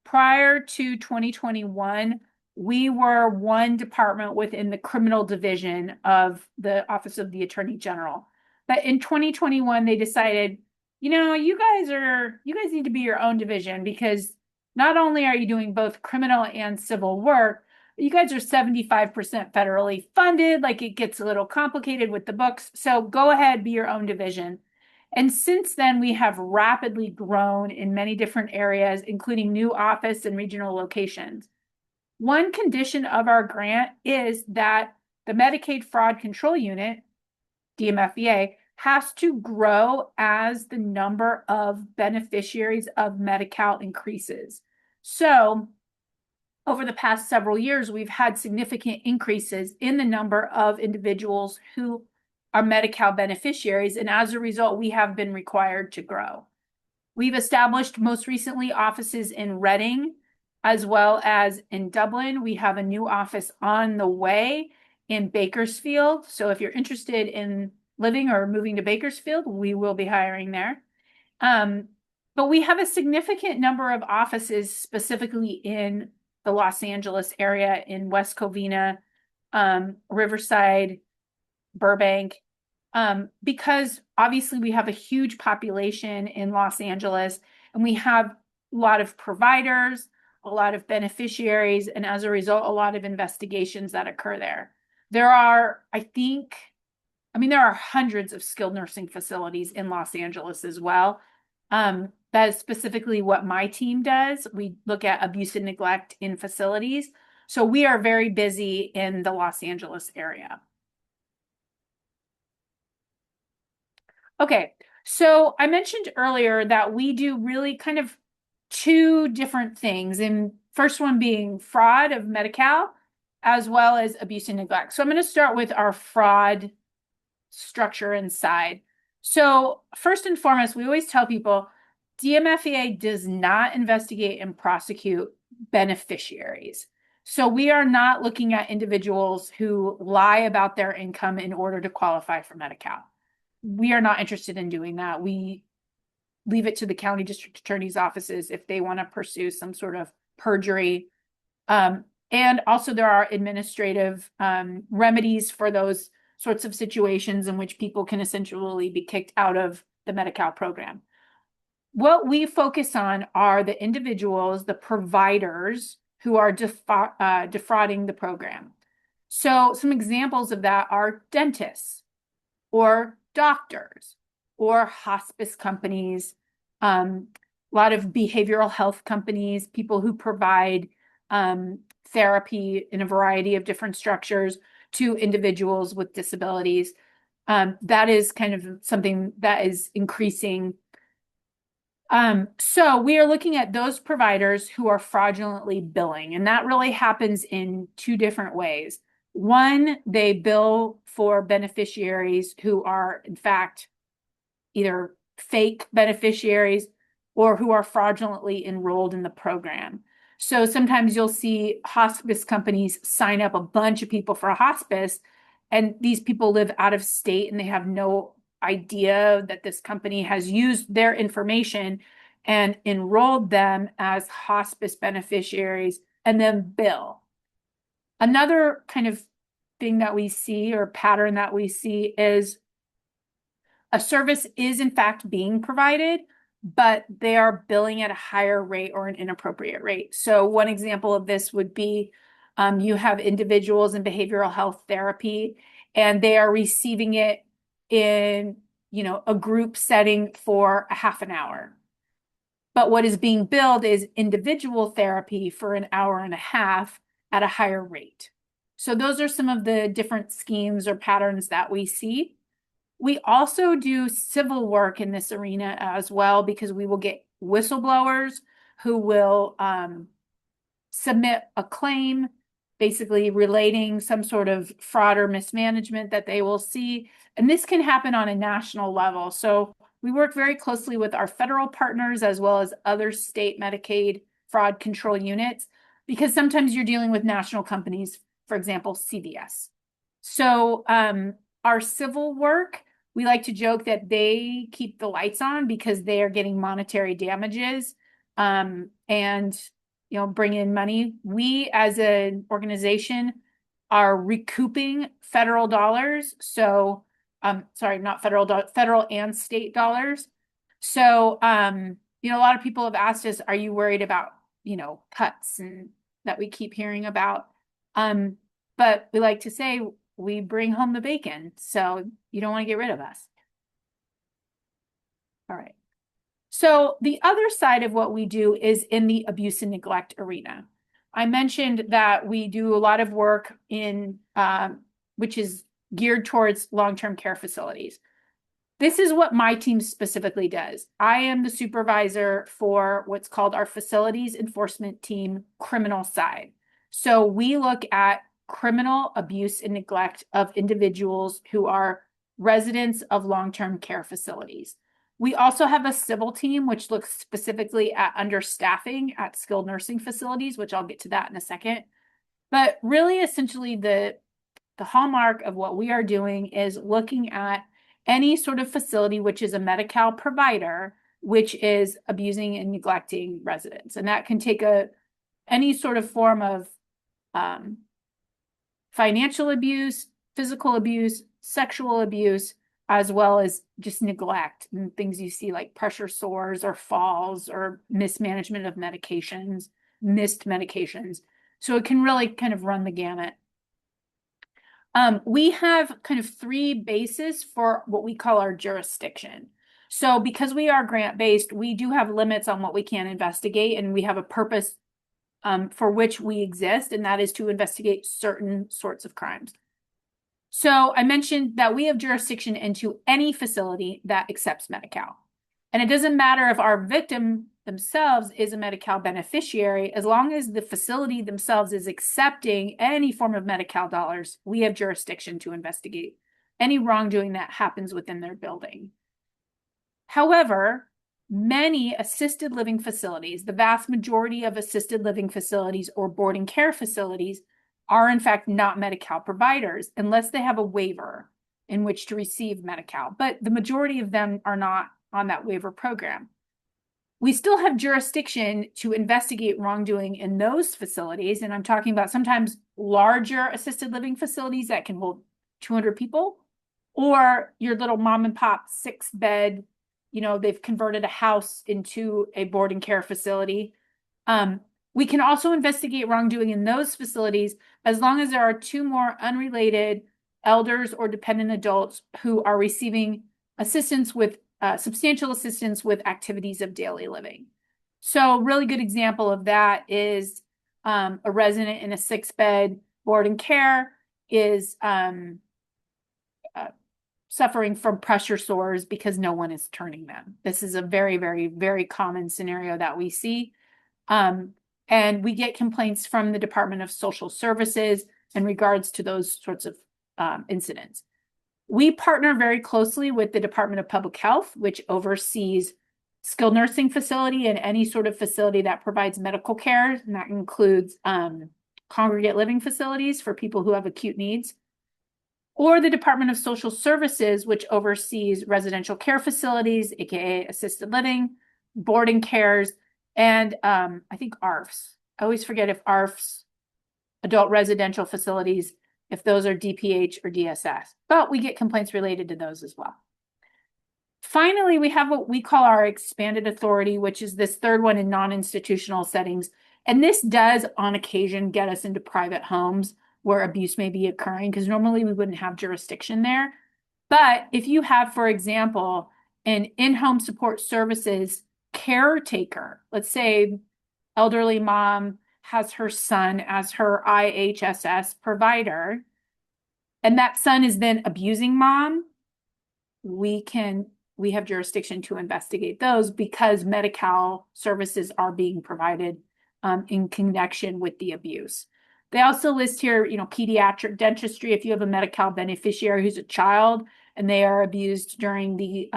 Prior to 2021, we were one department within the criminal division of the Office of the Attorney General. But in 2021, they decided, you know, you guys need to be your own division because not only are you doing both criminal and civil work, you guys are 75% federally funded. Like it gets a little complicated with the books. So go ahead, be your own division. And since then, we have rapidly grown in many different areas, including new office and regional locations. One condition of our grant is that the Medicaid Fraud Control Unit, DMFEA, has to grow as the number of beneficiaries of Medi-Cal increases. So over the past several years, we've had significant increases in the number of individuals who are Medi-Cal beneficiaries, and as a result, we have been required to grow. We've established most recently offices in Reading, as well as in Dublin. We have a new office on the way in Bakersfield. So if you're interested in living or moving to Bakersfield, we will be hiring there. But we have a significant number of offices specifically in the Los Angeles area, in West Covina, Riverside, Burbank, because obviously we have a huge population in Los Angeles and we have a lot of providers, a lot of beneficiaries, and as a result, a lot of investigations that occur there. There are, there are hundreds of skilled nursing facilities in Los Angeles as well. That is specifically what my team does. We look at abuse and neglect in facilities. So we are very busy in the Los Angeles area. Okay, so I mentioned earlier that we do really kind of two different things. And first one being fraud of Medi-Cal, as well as abuse and neglect. So I'm going to start with our fraud structure inside. So first and foremost, we always tell people DMFEA does not investigate and prosecute beneficiaries. So we are not looking at individuals who lie about their income in order to qualify for Medi-Cal. We are not interested in doing that. We leave it to the county district attorney's offices if they want to pursue some sort of perjury. And also there are administrative remedies for those sorts of situations in which people can essentially be kicked out of the Medi-Cal program. What we focus on are the individuals, the providers who are defrauding the program. So some examples of that are dentists or doctors or hospice companies, a lot of behavioral health companies, people who provide therapy in a variety of different structures to individuals with disabilities. That is kind of something that is increasing. So we are looking at those providers who are fraudulently billing, and that really happens in two different ways. One, they bill for beneficiaries who are, in fact, either fake beneficiaries or who are fraudulently enrolled in the program. So sometimes you'll see hospice companies sign up a bunch of people for a hospice, and these people live out of state and they have no idea that this company has used their information and enrolled them as hospice beneficiaries and then bill. Another kind of thing that we see or pattern that we see is a service is in fact being provided, but they are billing at a higher rate or an inappropriate rate. So one example of this would be you have individuals in behavioral health therapy and they are receiving it in, a group setting for a half an hour. But what is being billed is individual therapy for an hour and a half at a higher rate. So those are some of the different schemes or patterns that we see. We also do civil work in this arena as well, because we will get whistleblowers who will submit a claim, basically relating some sort of fraud or mismanagement that they will see. And this can happen on a national level. So we work very closely with our federal partners as well as other state Medicaid fraud control units, because sometimes you're dealing with national companies, for example, CVS. So our civil work, we like to joke that they keep the lights on because they are getting monetary damages and bring in money. We as an organization are recouping federal dollars. So sorry, not federal and state dollars. So a lot of people have asked us, are you worried about cuts and that we keep hearing about? But we like to say we bring home the bacon, so you don't want to get rid of us. All right. So the other side of what we do is in the abuse and neglect arena. I mentioned that we do a lot of work in, which is geared towards long-term care facilities. This is what my team specifically does. I am the supervisor for what's called our facilities enforcement team criminal side. So we look at criminal abuse and neglect of individuals who are residents of long-term care facilities. We also have a civil team, which looks specifically at understaffing at skilled nursing facilities, which I'll get to that in a second. But really, essentially, the hallmark of what we are doing is looking at any sort of facility which is a Medi-Cal provider, which is abusing and neglecting residents. And that can take any sort of form of financial abuse, physical abuse, sexual abuse, as well as just neglect and things you see like pressure sores or falls or mismanagement of medications, missed medications. So it can really kind of run the gamut. We have kind of three bases for what we call our jurisdiction. So because we are grant-based, we do have limits on what we can investigate, and we have a purpose for which we exist, and that is to investigate certain sorts of crimes. So I mentioned that we have jurisdiction into any facility that accepts Medi-Cal. And it doesn't matter if our victim themselves is a Medi-Cal beneficiary, as long as the facility themselves is accepting any form of Medi-Cal dollars, we have jurisdiction to investigate any wrongdoing that happens within their building. However, many assisted living facilities, the vast majority of assisted living facilities or boarding care facilities, are in fact not Medi-Cal providers unless they have a waiver in which to receive Medi-Cal, but the majority of them are not on that waiver program. We still have jurisdiction to investigate wrongdoing in those facilities, and I'm talking about sometimes larger assisted living facilities that can hold 200 people, or your little mom and pop 6-bed, they've converted a house into a boarding care facility. We can also investigate wrongdoing in those facilities as long as there are 2 more unrelated elders or dependent adults who are receiving assistance with substantial assistance with activities of daily living. So a really good example of that is a resident in a 6-bed boarding care is suffering from pressure sores because no one is turning them. This is a very, very, very common scenario that we see. And we get complaints from the Department of Social Services in regards to those sorts of incidents. We partner very closely with the Department of Public Health, which oversees skilled nursing facility and any sort of facility that provides medical care. And that includes congregate living facilities for people who have acute needs, or the Department of Social Services, which oversees residential care facilities, aka assisted living, boarding cares, and I think ARFs. I always forget if ARFs, adult residential facilities, if those are DPH or DSS, but we get complaints related to those as well. Finally, we have what we call our expanded authority, which is this third one in non-institutional settings. And this does on occasion get us into private homes where abuse may be occurring, because normally we wouldn't have jurisdiction there. But if you have, for example, an in-home support services caretaker, let's say elderly mom has her son as her IHSS provider, and that son is then abusing mom, we have jurisdiction to investigate those because Medi-Cal services are being provided in connection with the abuse. They also list here, pediatric dentistry. If you have a Medi-Cal beneficiary who's a child and they are abused during the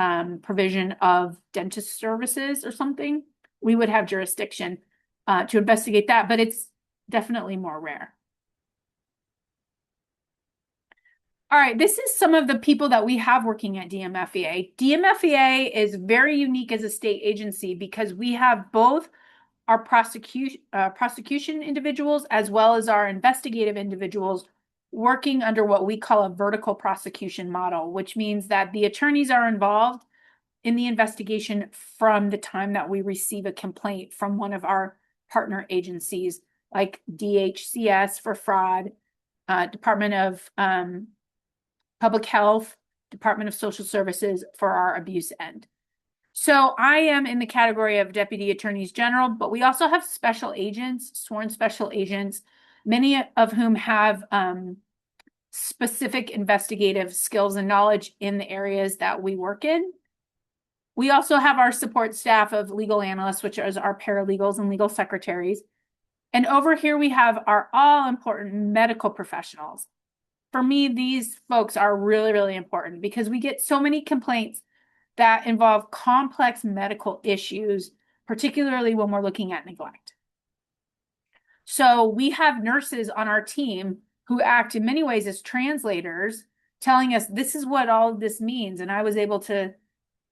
provision of dentist services or something, we would have jurisdiction to investigate that, but it's definitely more rare. All right, this is some of the people that we have working at DMFEA. DMFEA is very unique as a state agency because we have both our prosecution individuals as well as our investigative individuals working under what we call a vertical prosecution model, which means that the attorneys are involved in the investigation from the time that we receive a complaint from one of our partner agencies like DHCS for fraud, Department of Public Health, Department of Social Services for our abuse end. So I am in the category of deputy attorneys general, but we also have special agents, sworn special agents, many of whom have specific investigative skills and knowledge in the areas that we work in. We also have our support staff of legal analysts, which is our paralegals and legal secretaries. And over here we have our all-important medical professionals. For me, these folks are really, really important because we get so many complaints that involve complex medical issues, particularly when we're looking at neglect. So we have nurses on our team who act in many ways as translators, telling us this is what all of this means. And I was able to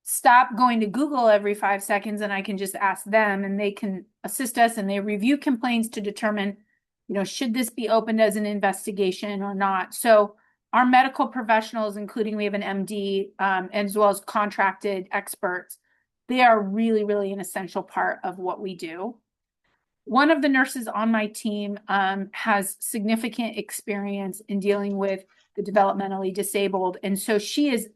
stop going to Google every 5 seconds and I can just ask them and they can assist us and they review complaints to determine, should this be opened as an investigation or not? So our medical professionals, including we have an MD, as well as contracted experts, they are really, really an essential part of what we do. One of the nurses on my team has significant experience in dealing with the developmentally disabled. And so she is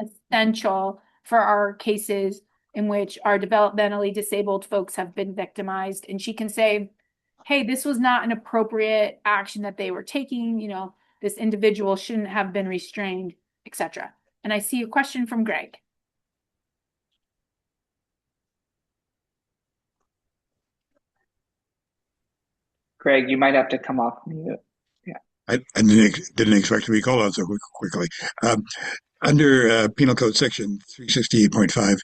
essential for our cases in which our developmentally disabled folks have been victimized. And she can say, hey, this was not an appropriate action that they were taking, this individual shouldn't have been restrained, etc. And I see a question from Greg. Greg, you might have to come off mute. Yeah. I didn't expect to be called on so quickly. Under Penal Code Section 368.5,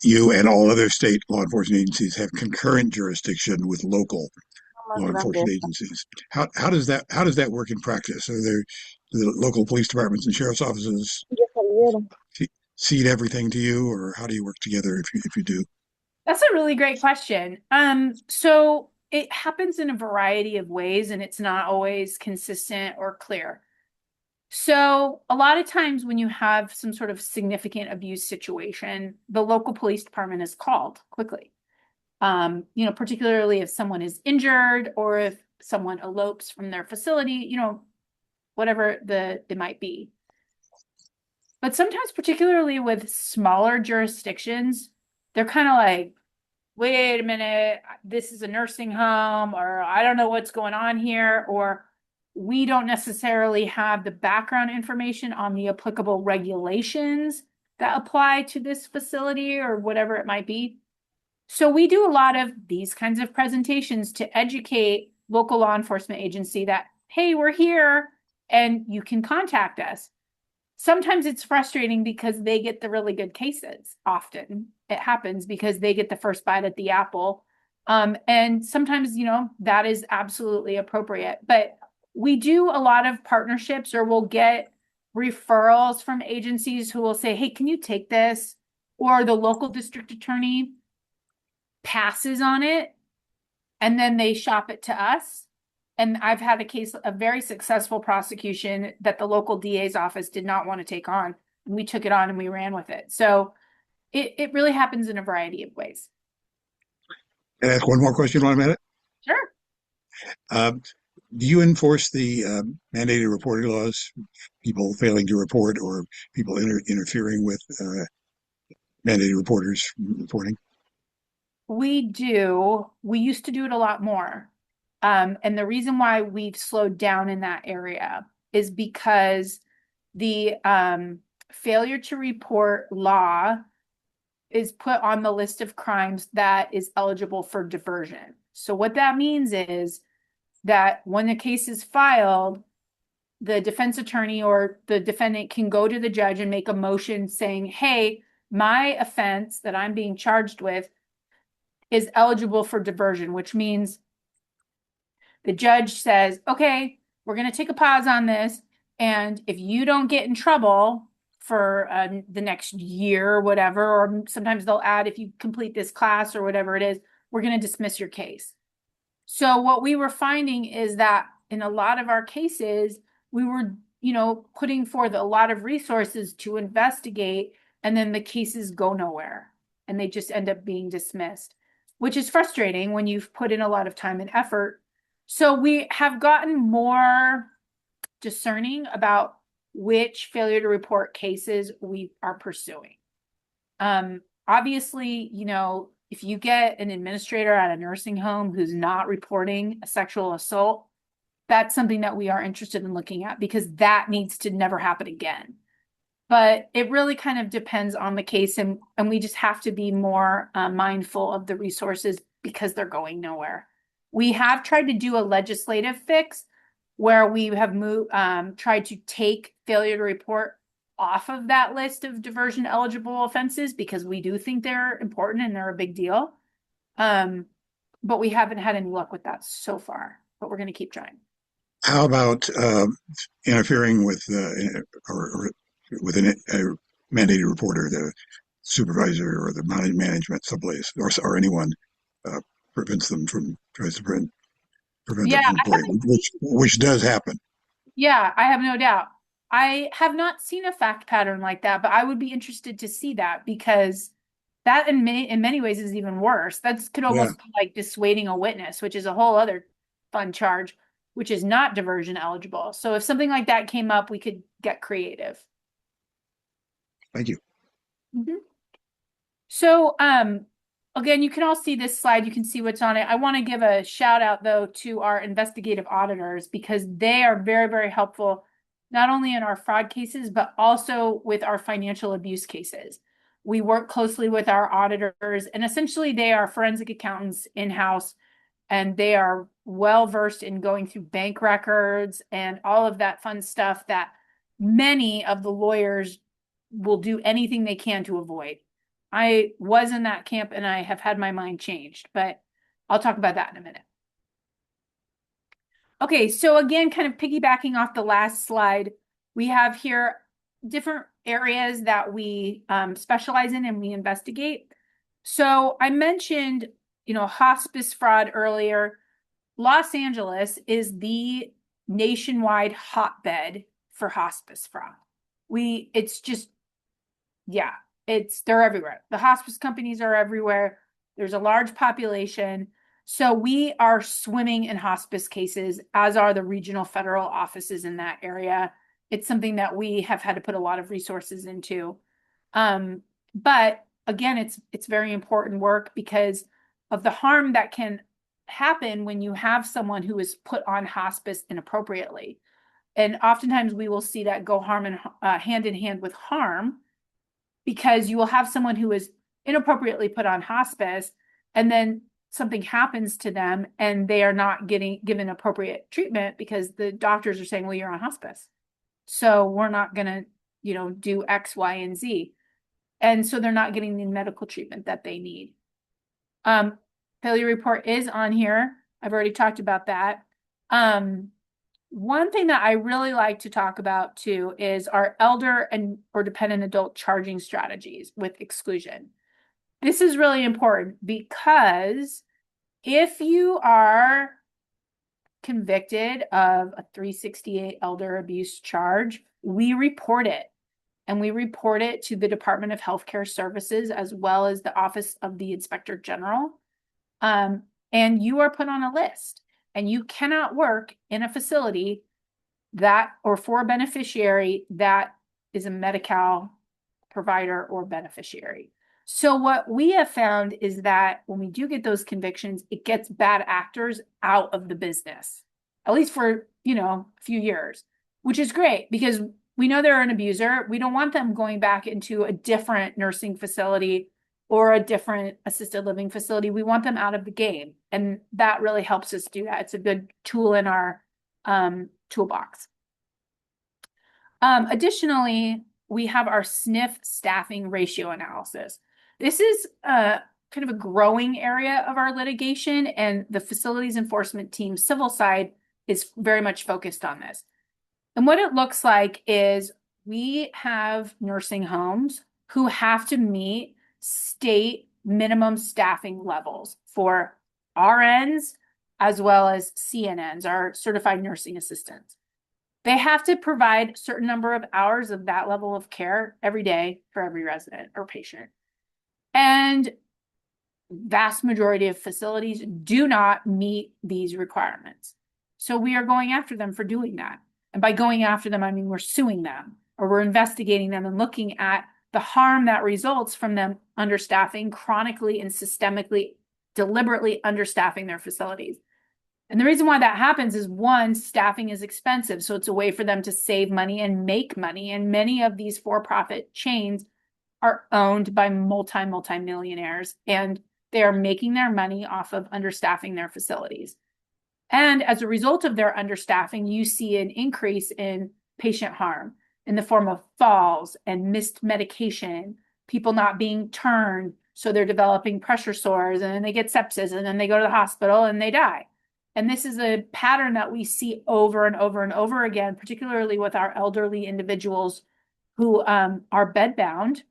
you and all other state law enforcement agencies have concurrent jurisdiction with local law enforcement agencies. How does that work in practice? Are there the local police departments and sheriff's offices cede everything to you, or how do you work together if you do? That's a really great question. So it happens in a variety of ways, and it's not always consistent or clear. So a lot of times when you have some sort of significant abuse situation, the local police department is called quickly. Particularly if someone is injured or if someone elopes from their facility, whatever it might be. But sometimes, particularly with smaller jurisdictions, they're kind of like, wait a minute, this is a nursing home, or I don't know what's going on here, or we don't necessarily have the background information on the applicable regulations that apply to this facility or whatever it might be. So we do a lot of these kinds of presentations to educate local law enforcement agency that, hey, we're here and you can contact us. Sometimes it's frustrating because they get the really good cases. Often it happens because they get the first bite at the apple. And sometimes, that is absolutely appropriate. But we do a lot of partnerships, or we'll get referrals from agencies who will say, hey, can you take this? Or the local district attorney passes on it and then they shop it to us. And I've had a very successful prosecution that the local DA's office did not want to take on. And we took it on and we ran with it. So it really happens in a variety of ways. Can I ask one more question while I'm at it? Sure. Do you enforce the mandated reporting laws, people failing to report or people interfering with mandated reporters reporting? We do. We used to do it a lot more. And the reason why we've slowed down in that area is because the failure to report law is put on the list of crimes that is eligible for diversion. So what that means is that when a case is filed, the defense attorney or the defendant can go to the judge and make a motion saying, hey, my offense that I'm being charged with is eligible for diversion, which means the judge says, okay, we're going to take a pause on this. And if you don't get in trouble for the next year or whatever, or sometimes they'll add, if you complete this class or whatever it is, we're going to dismiss your case. So what we were finding is that in a lot of our cases, we were, putting forth a lot of resources to investigate, and then the cases go nowhere and they just end up being dismissed, which is frustrating when you've put in a lot of time and effort. So we have gotten more discerning about which failure to report cases we are pursuing. Obviously, if you get an administrator at a nursing home who's not reporting a sexual assault, that's something that we are interested in looking at because that needs to never happen again. But it really kind of depends on the case, and we just have to be more mindful of the resources because they're going nowhere. We have tried to do a legislative fix where we have tried to take failure to report off of that list of diversion eligible offenses because we do think they're important and they're a big deal. But we haven't had any luck with that so far, but we're going to keep trying. How about interfering with or with a mandated reporter, the supervisor or the management someplace, or anyone tries to prevent them from reporting, which does happen. Yeah, I have no doubt. I have not seen a fact pattern like that, but I would be interested to see that because that in many ways is even worse. That could almost be like dissuading a witness, which is a whole other fun charge, which is not diversion eligible. So if something like that came up, we could get creative. Thank you. Mm-hmm. So, again, you can all see this slide. You can see what's on it. I want to give a shout out, though, to our investigative auditors because they are very, very helpful, not only in our fraud cases, but also with our financial abuse cases. We work closely with our auditors, and essentially they are forensic accountants in-house, and they are well versed in going through bank records and all of that fun stuff that many of the lawyers will do anything they can to avoid. I was in that camp and I have had my mind changed, but I'll talk about that in a minute. Okay, so again, kind of piggybacking off the last slide, we have here different areas that we specialize in and we investigate. So I mentioned, hospice fraud earlier. Los Angeles is the nationwide hotbed for hospice fraud. They're everywhere. The hospice companies are everywhere. There's a large population. So we are swimming in hospice cases, as are the regional federal offices in that area. It's something that we have had to put a lot of resources into. But again, it's very important work because of the harm that can happen when you have someone who is put on hospice inappropriately. And oftentimes we will see that go hand in hand with harm, because you will have someone who is inappropriately put on hospice and then something happens to them and they are not given appropriate treatment because the doctors are saying, well, you're on hospice, so we're not going to, do X, Y, and Z. And so they're not getting the medical treatment that they need. Failure report is on here. I've already talked about that. One thing that I really like to talk about too is our elder or dependent adult charging strategies with exclusion. This is really important because if you are convicted of a 368 elder abuse charge, we report it. And we report it to the Department of Healthcare Services as well as the Office of the Inspector General. And you are put on a list. And you cannot work in a facility for a beneficiary that is a Medi-Cal provider or beneficiary. So what we have found is that when we do get those convictions, it gets bad actors out of the business, at least for, a few years, which is great because we know they're an abuser. We don't want them going back into a different nursing facility or a different assisted living facility. We want them out of the game. And that really helps us do that. It's a good tool in our toolbox. Additionally, we have our SNF staffing ratio analysis. This is kind of a growing area of our litigation, and the facilities enforcement team civil side is very much focused on this. And what it looks like is we have nursing homes who have to meet state minimum staffing levels for RNs as well as CNNs, our certified nursing assistants. They have to provide a certain number of hours of that level of care every day for every resident or patient. And vast majority of facilities do not meet these requirements. So we are going after them for doing that. And by going after them, I mean we're suing them or we're investigating them and looking at the harm that results from them understaffing, chronically and systemically, deliberately understaffing their facilities. And the reason why that happens is, one, staffing is expensive. So it's a way for them to save money and make money. And many of these for-profit chains are owned by multi-millionaires, and they are making their money off of understaffing their facilities. And as a result of their understaffing, you see an increase in patient harm in the form of falls and missed medication, people not being turned, so they're developing pressure sores, and then they get sepsis, and then they go to the hospital and they die. And this is a pattern that we see over and over and over again, particularly with our elderly individuals who are bedbound.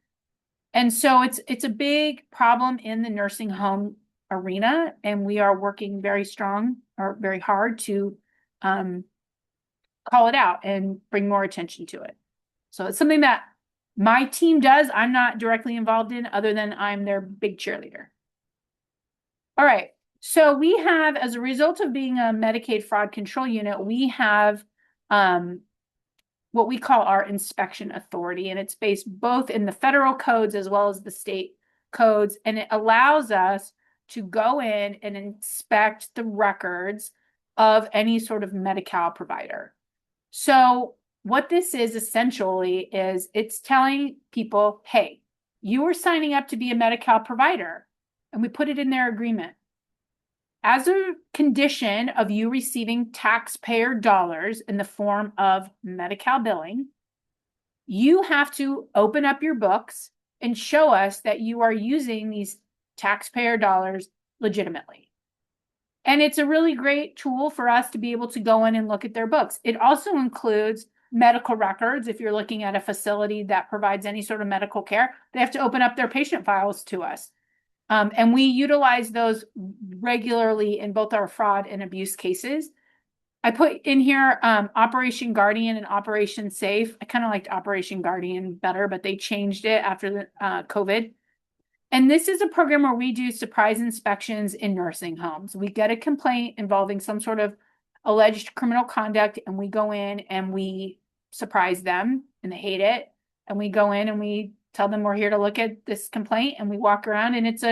And so it's a big problem in the nursing home arena, and we are working very hard to call it out and bring more attention to it. So it's something that my team does. I'm not directly involved in, other than I'm their big cheerleader. All right. So we have, as a result of being a Medicaid fraud control unit, we have what we call our inspection authority, and it's based both in the federal codes as well as the state codes, and it allows us to go in and inspect the records of any sort of Medi-Cal provider. So what this is essentially is it's telling people, hey, you were signing up to be a Medi-Cal provider, and we put it in their agreement. as a condition of you receiving taxpayer dollars in the form of Medi-Cal billing, you have to open up your books and show us that you are using these taxpayer dollars legitimately. And it's a really great tool for us to be able to go in and look at their books. It also includes medical records. If you're looking at a facility that provides any sort of medical care, they have to open up their patient files to us. And we utilize those regularly in both our fraud and abuse cases. I put in here Operation Guardian and Operation Safe. I kind of liked Operation Guardian better, but they changed it after the COVID. And this is a program where we do surprise inspections in nursing homes. We get a complaint involving some sort of alleged criminal conduct, and we go in and we surprise them, and they hate it. And we go in and we tell them we're here to look at this complaint, and we walk around, and it's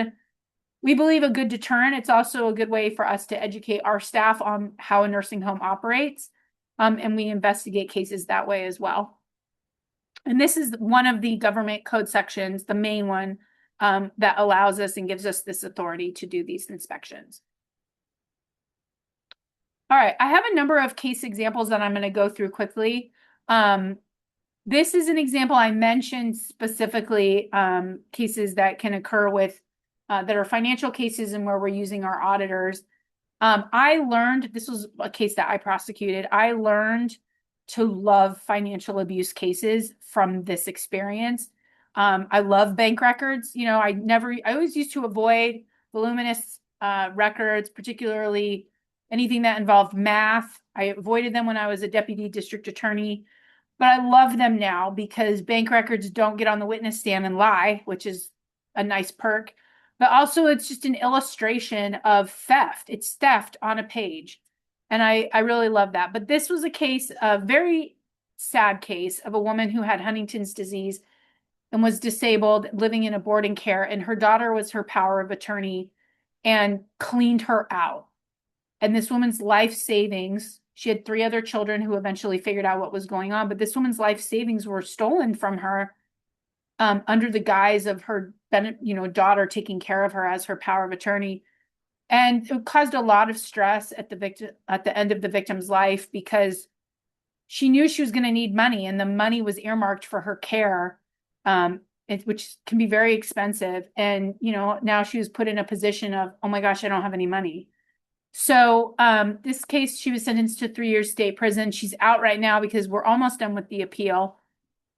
we believe a good deterrent. It's also a good way for us to educate our staff on how a nursing home operates. And we investigate cases that way as well. And this is one of the government code sections, the main one, that allows us and gives us this authority to do these inspections. All right, I have a number of case examples that I'm going to go through quickly. This is an example I mentioned specifically, cases that can occur with, that are financial cases and where we're using our auditors. I learned, this was a case that I prosecuted, I learned to love financial abuse cases from this experience. I love bank records. You know, I always used to avoid voluminous records, particularly anything that involved math. I avoided them when I was a deputy district attorney, but I love them now because bank records don't get on the witness stand and lie, which is a nice perk. But also it's just an illustration of theft. It's theft on a page. And I really love that. But this was a case, a very sad case of a woman who had Huntington's disease and was disabled, living in a boarding care, and her daughter was her power of attorney and cleaned her out. And this woman's life savings, she had 3 other children who eventually figured out what was going on, but this woman's life savings were stolen from her under the guise of her daughter taking care of her as her power of attorney. And it caused a lot of stress at the end of the victim's life because she knew she was going to need money, and the money was earmarked for her care, which can be very expensive. And, now she was put in a position of, oh my gosh, I don't have any money. So this case, she was sentenced to 3 years state prison. She's out right now because we're almost done with the appeal,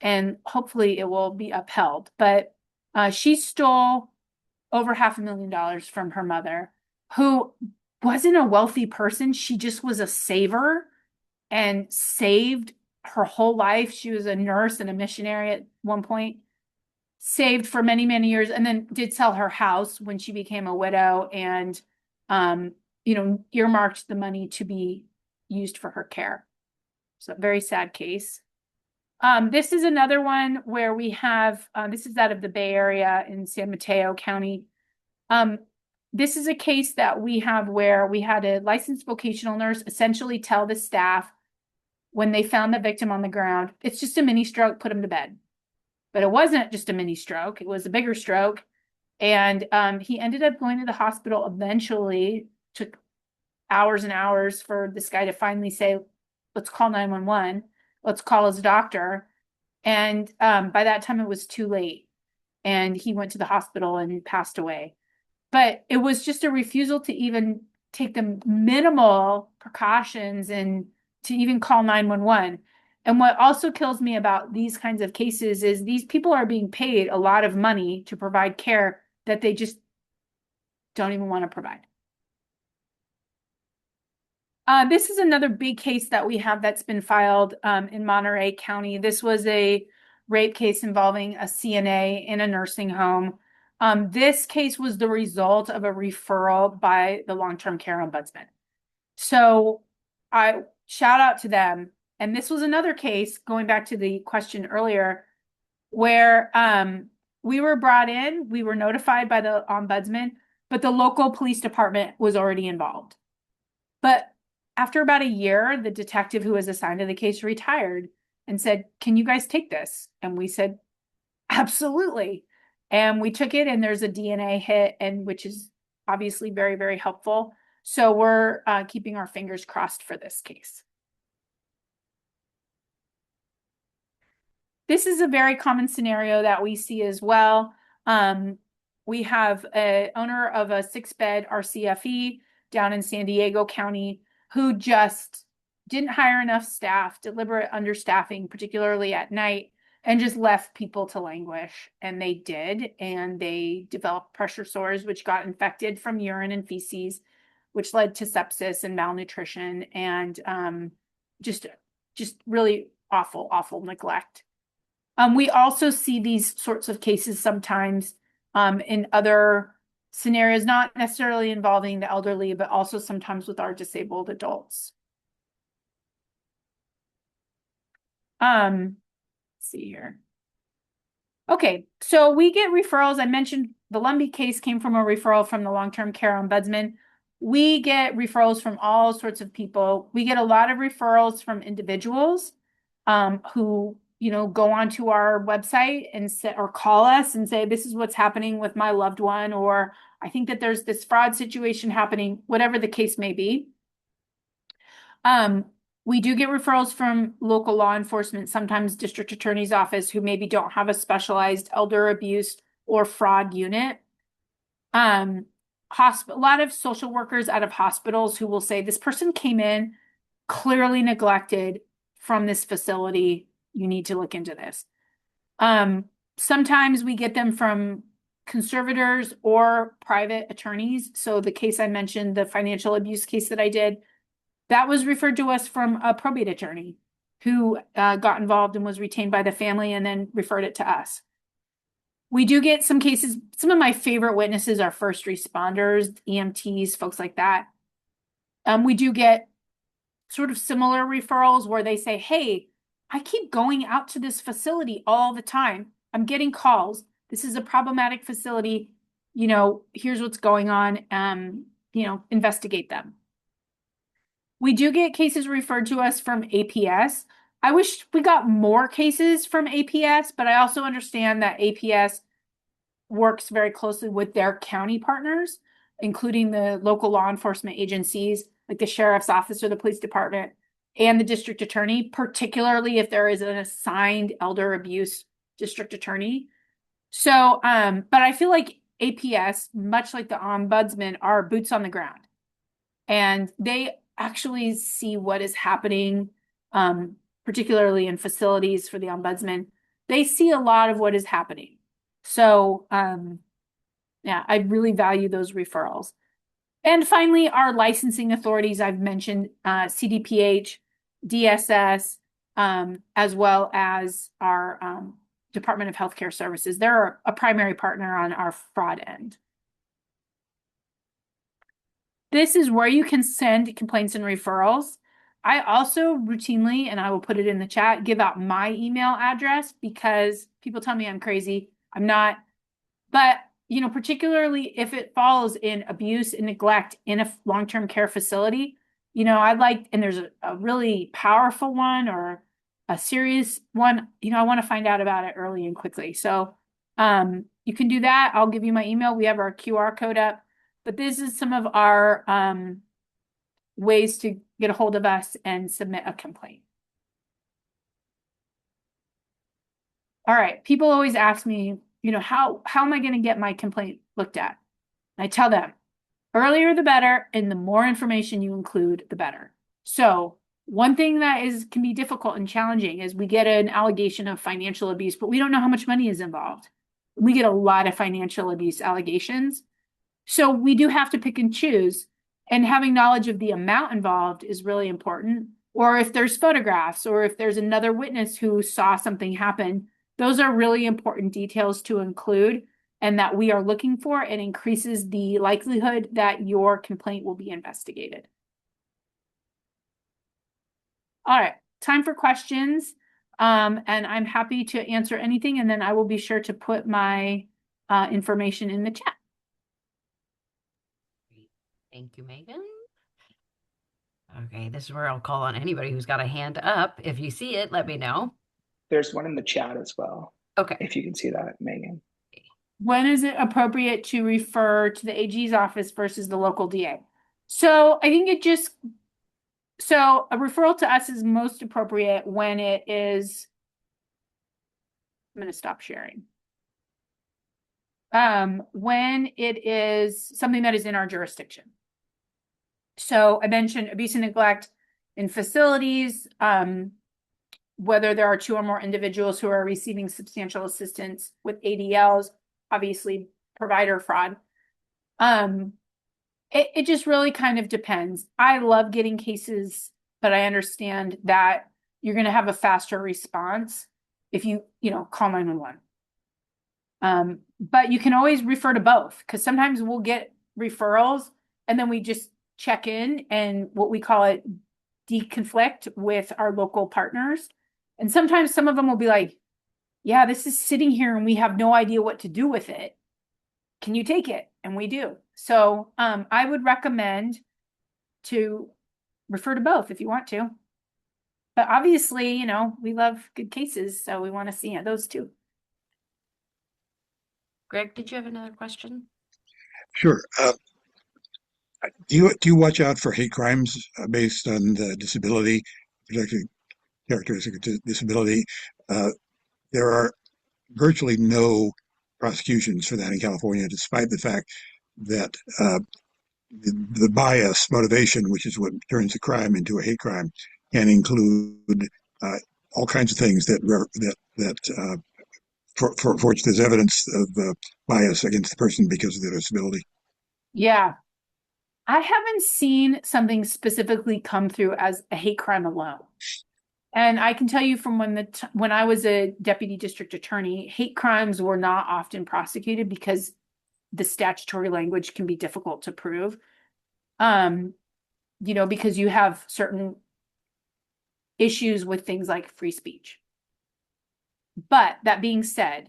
and hopefully it will be upheld. But she stole over $500,000 from her mother, who wasn't a wealthy person. She just was a saver and saved her whole life. She was a nurse and a missionary at one point, saved for many, many years, and then did sell her house when she became a widow and, earmarked the money to be used for her care. So very sad case. This is another one where we have, this is out of the Bay Area in San Mateo County. This is a case that we have where we had a licensed vocational nurse essentially tell the staff when they found the victim on the ground, it's just a mini stroke, put him to bed. But it wasn't just a mini stroke, it was a bigger stroke. And he ended up going to the hospital eventually. Took hours and hours for this guy to finally say, let's call 911, let's call his doctor. And by that time it was too late. And he went to the hospital and passed away. But it was just a refusal to even take the minimal precautions and to even call 911. And what also kills me about these kinds of cases is these people are being paid a lot of money to provide care that they just don't even want to provide. This is another big case that we have that's been filed in Monterey County. This was a rape case involving a CNA in a nursing home. This case was the result of a referral by the long-term care ombudsman. So I shout out to them. And this was another case, going back to the question earlier, where we were brought in, we were notified by the ombudsman, but the local police department was already involved. But after about a year, the detective who was assigned to the case retired and said, can you guys take this? And we said, absolutely. And we took it, and there's a DNA hit, and which is obviously very, very helpful. So we're keeping our fingers crossed for this case. This is a very common scenario that we see as well. We have an owner of a 6-bed RCFE down in San Diego County who just didn't hire enough staff, deliberate understaffing, particularly at night, and just left people to languish. And they did, and they developed pressure sores, which got infected from urine and feces, which led to sepsis and malnutrition and just really awful neglect. We also see these sorts of cases sometimes in other scenarios, not necessarily involving the elderly, but also sometimes with our disabled adults. Let's see here. Okay, so we get referrals. I mentioned the Lumby case came from a referral from the long-term care ombudsman. We get referrals from all sorts of people. We get a lot of referrals from individuals who go onto our website and or call us and say, this is what's happening with my loved one, or I think that there's this fraud situation happening, whatever the case may be. We do get referrals from local law enforcement, sometimes district attorney's office, who maybe don't have a specialized elder abuse or fraud unit. A lot of social workers out of hospitals who will say, this person came in clearly neglected from this facility. You need to look into this. Sometimes we get them from conservators or private attorneys. So the case I mentioned, the financial abuse case that I did, that was referred to us from a probate attorney who got involved and was retained by the family and then referred it to us. We do get some cases. Some of my favorite witnesses are first responders, EMTs, folks like that. We do get sort of similar referrals where they say, hey, I keep going out to this facility all the time. I'm getting calls. This is a problematic facility. Here's what's going on. Investigate them. We do get cases referred to us from APS. I wish we got more cases from APS, but I also understand that APS works very closely with their county partners, including the local law enforcement agencies, like the sheriff's office or the police department, and the district attorney, particularly if there is an assigned elder abuse district attorney. So, but I feel like APS, much like the ombudsman, are boots on the ground. And they actually see what is happening, particularly in facilities for the ombudsman. They see a lot of what is happening. So, yeah, I really value those referrals. And finally, our licensing authorities, I've mentioned CDPH, DSS, as well as our Department of Healthcare Services. They're a primary partner on our fraud end. This is where you can send complaints and referrals. I also routinely, and I will put it in the chat, give out my email address because people tell me I'm crazy. I'm not. But, particularly if it falls in abuse and neglect in a long-term care facility, I'd like, and there's a really powerful one or a serious one, I want to find out about it early and quickly. So you can do that. I'll give you my email. We have our QR code up. But this is some of our ways to get a hold of us and submit a complaint. All right. People always ask me, how am I going to get my complaint looked at? I tell them, earlier the better, and the more information you include, the better. So one thing that can be difficult and challenging is we get an allegation of financial abuse, but we don't know how much money is involved. We get a lot of financial abuse allegations. So we do have to pick and choose, and having knowledge of the amount involved is really important. Or if there's photographs, or if there's another witness who saw something happen, those are really important details to include and that we are looking for, and increases the likelihood that your complaint will be investigated. All right, time for questions. And I'm happy to answer anything, and then I will be sure to put my information in the chat. Thank you, Megan. Okay, this is where I'll call on anybody who's got a hand up. If you see it, let me know. There's one in the chat as well. Okay. If you can see that, Megan. When is it appropriate to refer to the AG's office versus the local DA? So I think so a referral to us is most appropriate when it is, I'm going to stop sharing. When it is something that is in our jurisdiction. So I mentioned abuse and neglect in facilities, whether there are 2 or more individuals who are receiving substantial assistance with ADLs, obviously provider fraud. It just really kind of depends. I love getting cases, but I understand that you're going to have a faster response if you call 911. But you can always refer to both, because sometimes we'll get referrals and then we just check in and what we call it deconflict with our local partners. And sometimes some of them will be like, yeah, this is sitting here and we have no idea what to do with it. Can you take it? And we do. So I would recommend to refer to both if you want to. But obviously, we love good cases, so we want to see those too. Greg, did you have another question? Sure. Do you watch out for hate crimes based on the disability, particularly characteristic of disability? There are virtually no prosecutions for that in California, despite the fact that the bias motivation, which is what turns a crime into a hate crime, can include all kinds of things for which there's evidence of bias against the person because of their disability. Yeah. I haven't seen something specifically come through as a hate crime alone. And I can tell you from when I was a deputy district attorney, hate crimes were not often prosecuted because the statutory language can be difficult to prove. Because you have certain issues with things like free speech. But that being said,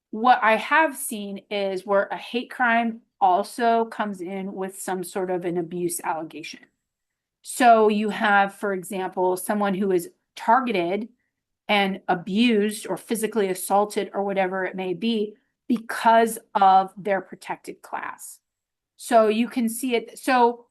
what I have seen is where a hate crime also comes in with some sort of an abuse allegation. So you have, for example, someone who is targeted and abused or physically assaulted or whatever it may be because of their protected class. So you can see it. So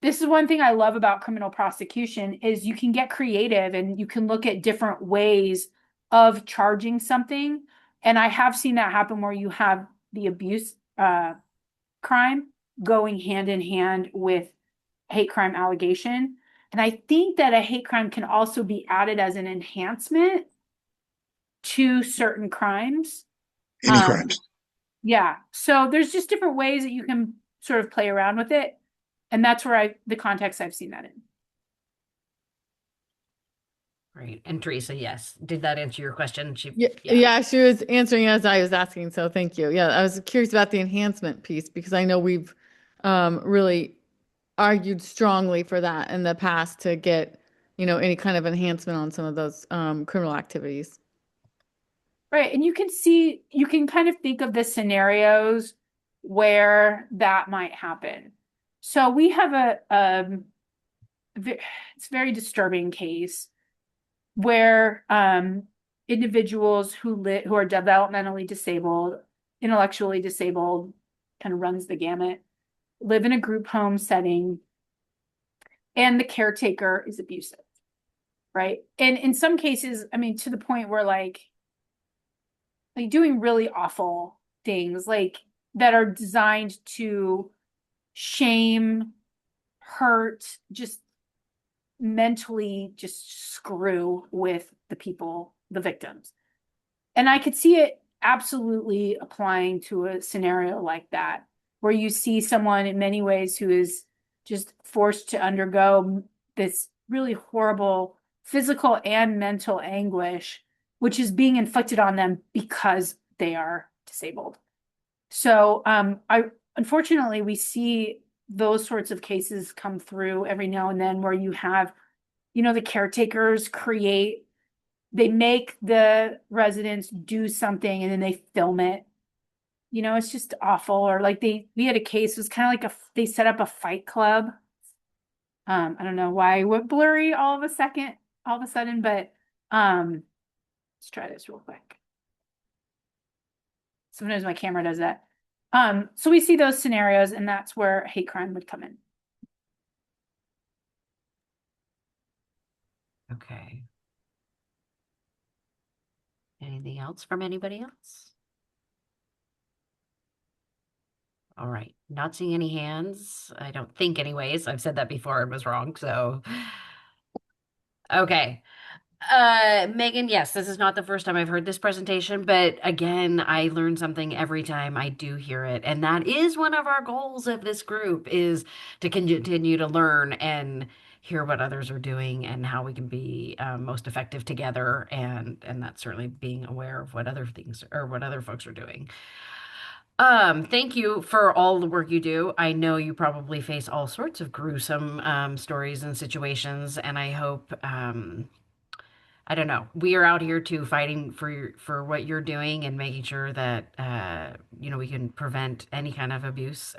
this is one thing I love about criminal prosecution is you can get creative and you can look at different ways of charging something. And I have seen that happen where you have the abuse crime going hand in hand with hate crime allegation. And I think that a hate crime can also be added as an enhancement to certain crimes. Any crimes. Yeah. So there's just different ways that you can sort of play around with it. And that's where the context I've seen that in. Great. And Teresa, yes. Did that answer your question? Yeah, she was answering as I was asking. So thank you. Yeah, I was curious about the enhancement piece because I know we've really argued strongly for that in the past to get, any kind of enhancement on some of those criminal activities. Right. And you can kind of think of the scenarios where that might happen. So we have it's a very disturbing case where individuals who are developmentally disabled, intellectually disabled, kind of runs the gamut, live in a group home setting, and the caretaker is abusive, right? And in some cases, I mean, to the point where like doing really awful things that are designed to shame, hurt, just mentally just screw with the people, the victims. And I could see it absolutely applying to a scenario like that, where you see someone in many ways who is just forced to undergo this really horrible physical and mental anguish, which is being inflicted on them because they are disabled. So unfortunately, we see those sorts of cases come through every now and then where you have, the caretakers they make the residents do something and then they film it. It's just awful. Or we had a case, it was kind of like they set up a fight club. I don't know why it went blurry all of a sudden, but let's try this real quick. Sometimes my camera does that. So we see those scenarios and that's where hate crime would come in. Okay. Anything else from anybody else? All right. Not seeing any hands. I don't think anyways. I've said that before and was wrong. So, okay. Megan, yes, this is not the first time I've heard this presentation, but again, I learn something every time I do hear it. And that is one of our goals of this group is to continue to learn and hear what others are doing and how we can be most effective together. And that's certainly being aware of what other things or what other folks are doing. Thank you for all the work you do. I know you probably face all sorts of gruesome stories and situations, and I hope I don't know. We are out here too fighting for what you're doing and making sure that we can prevent any kind of abuse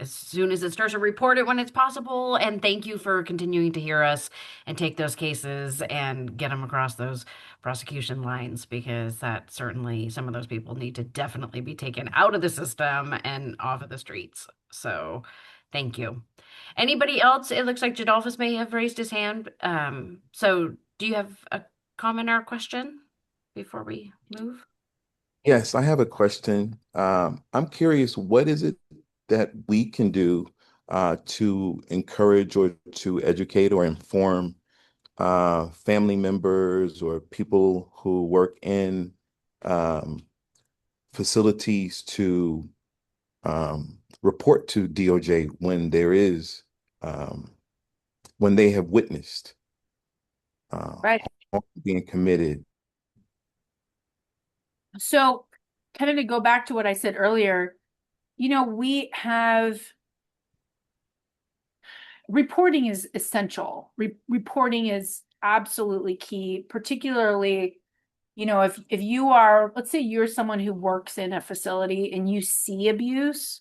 as soon as it starts to report it when it's possible. And thank you for continuing to hear us and take those cases and get them across those prosecution lines because that certainly some of those people need to definitely be taken out of the system and off of the streets. So thank you. Anybody else? It looks like Jadolphus may have raised his hand. So do you have a comment or question before we move? Yes, I have a question. I'm curious, what is it that we can do to encourage or to educate or inform family members or people who work in facilities to report to DOJ when there is when they have witnessed Right. being committed? So, kind of to go back to what I said earlier, we have reporting is essential. Reporting is absolutely key, particularly, if you are, let's say you're someone who works in a facility and you see abuse,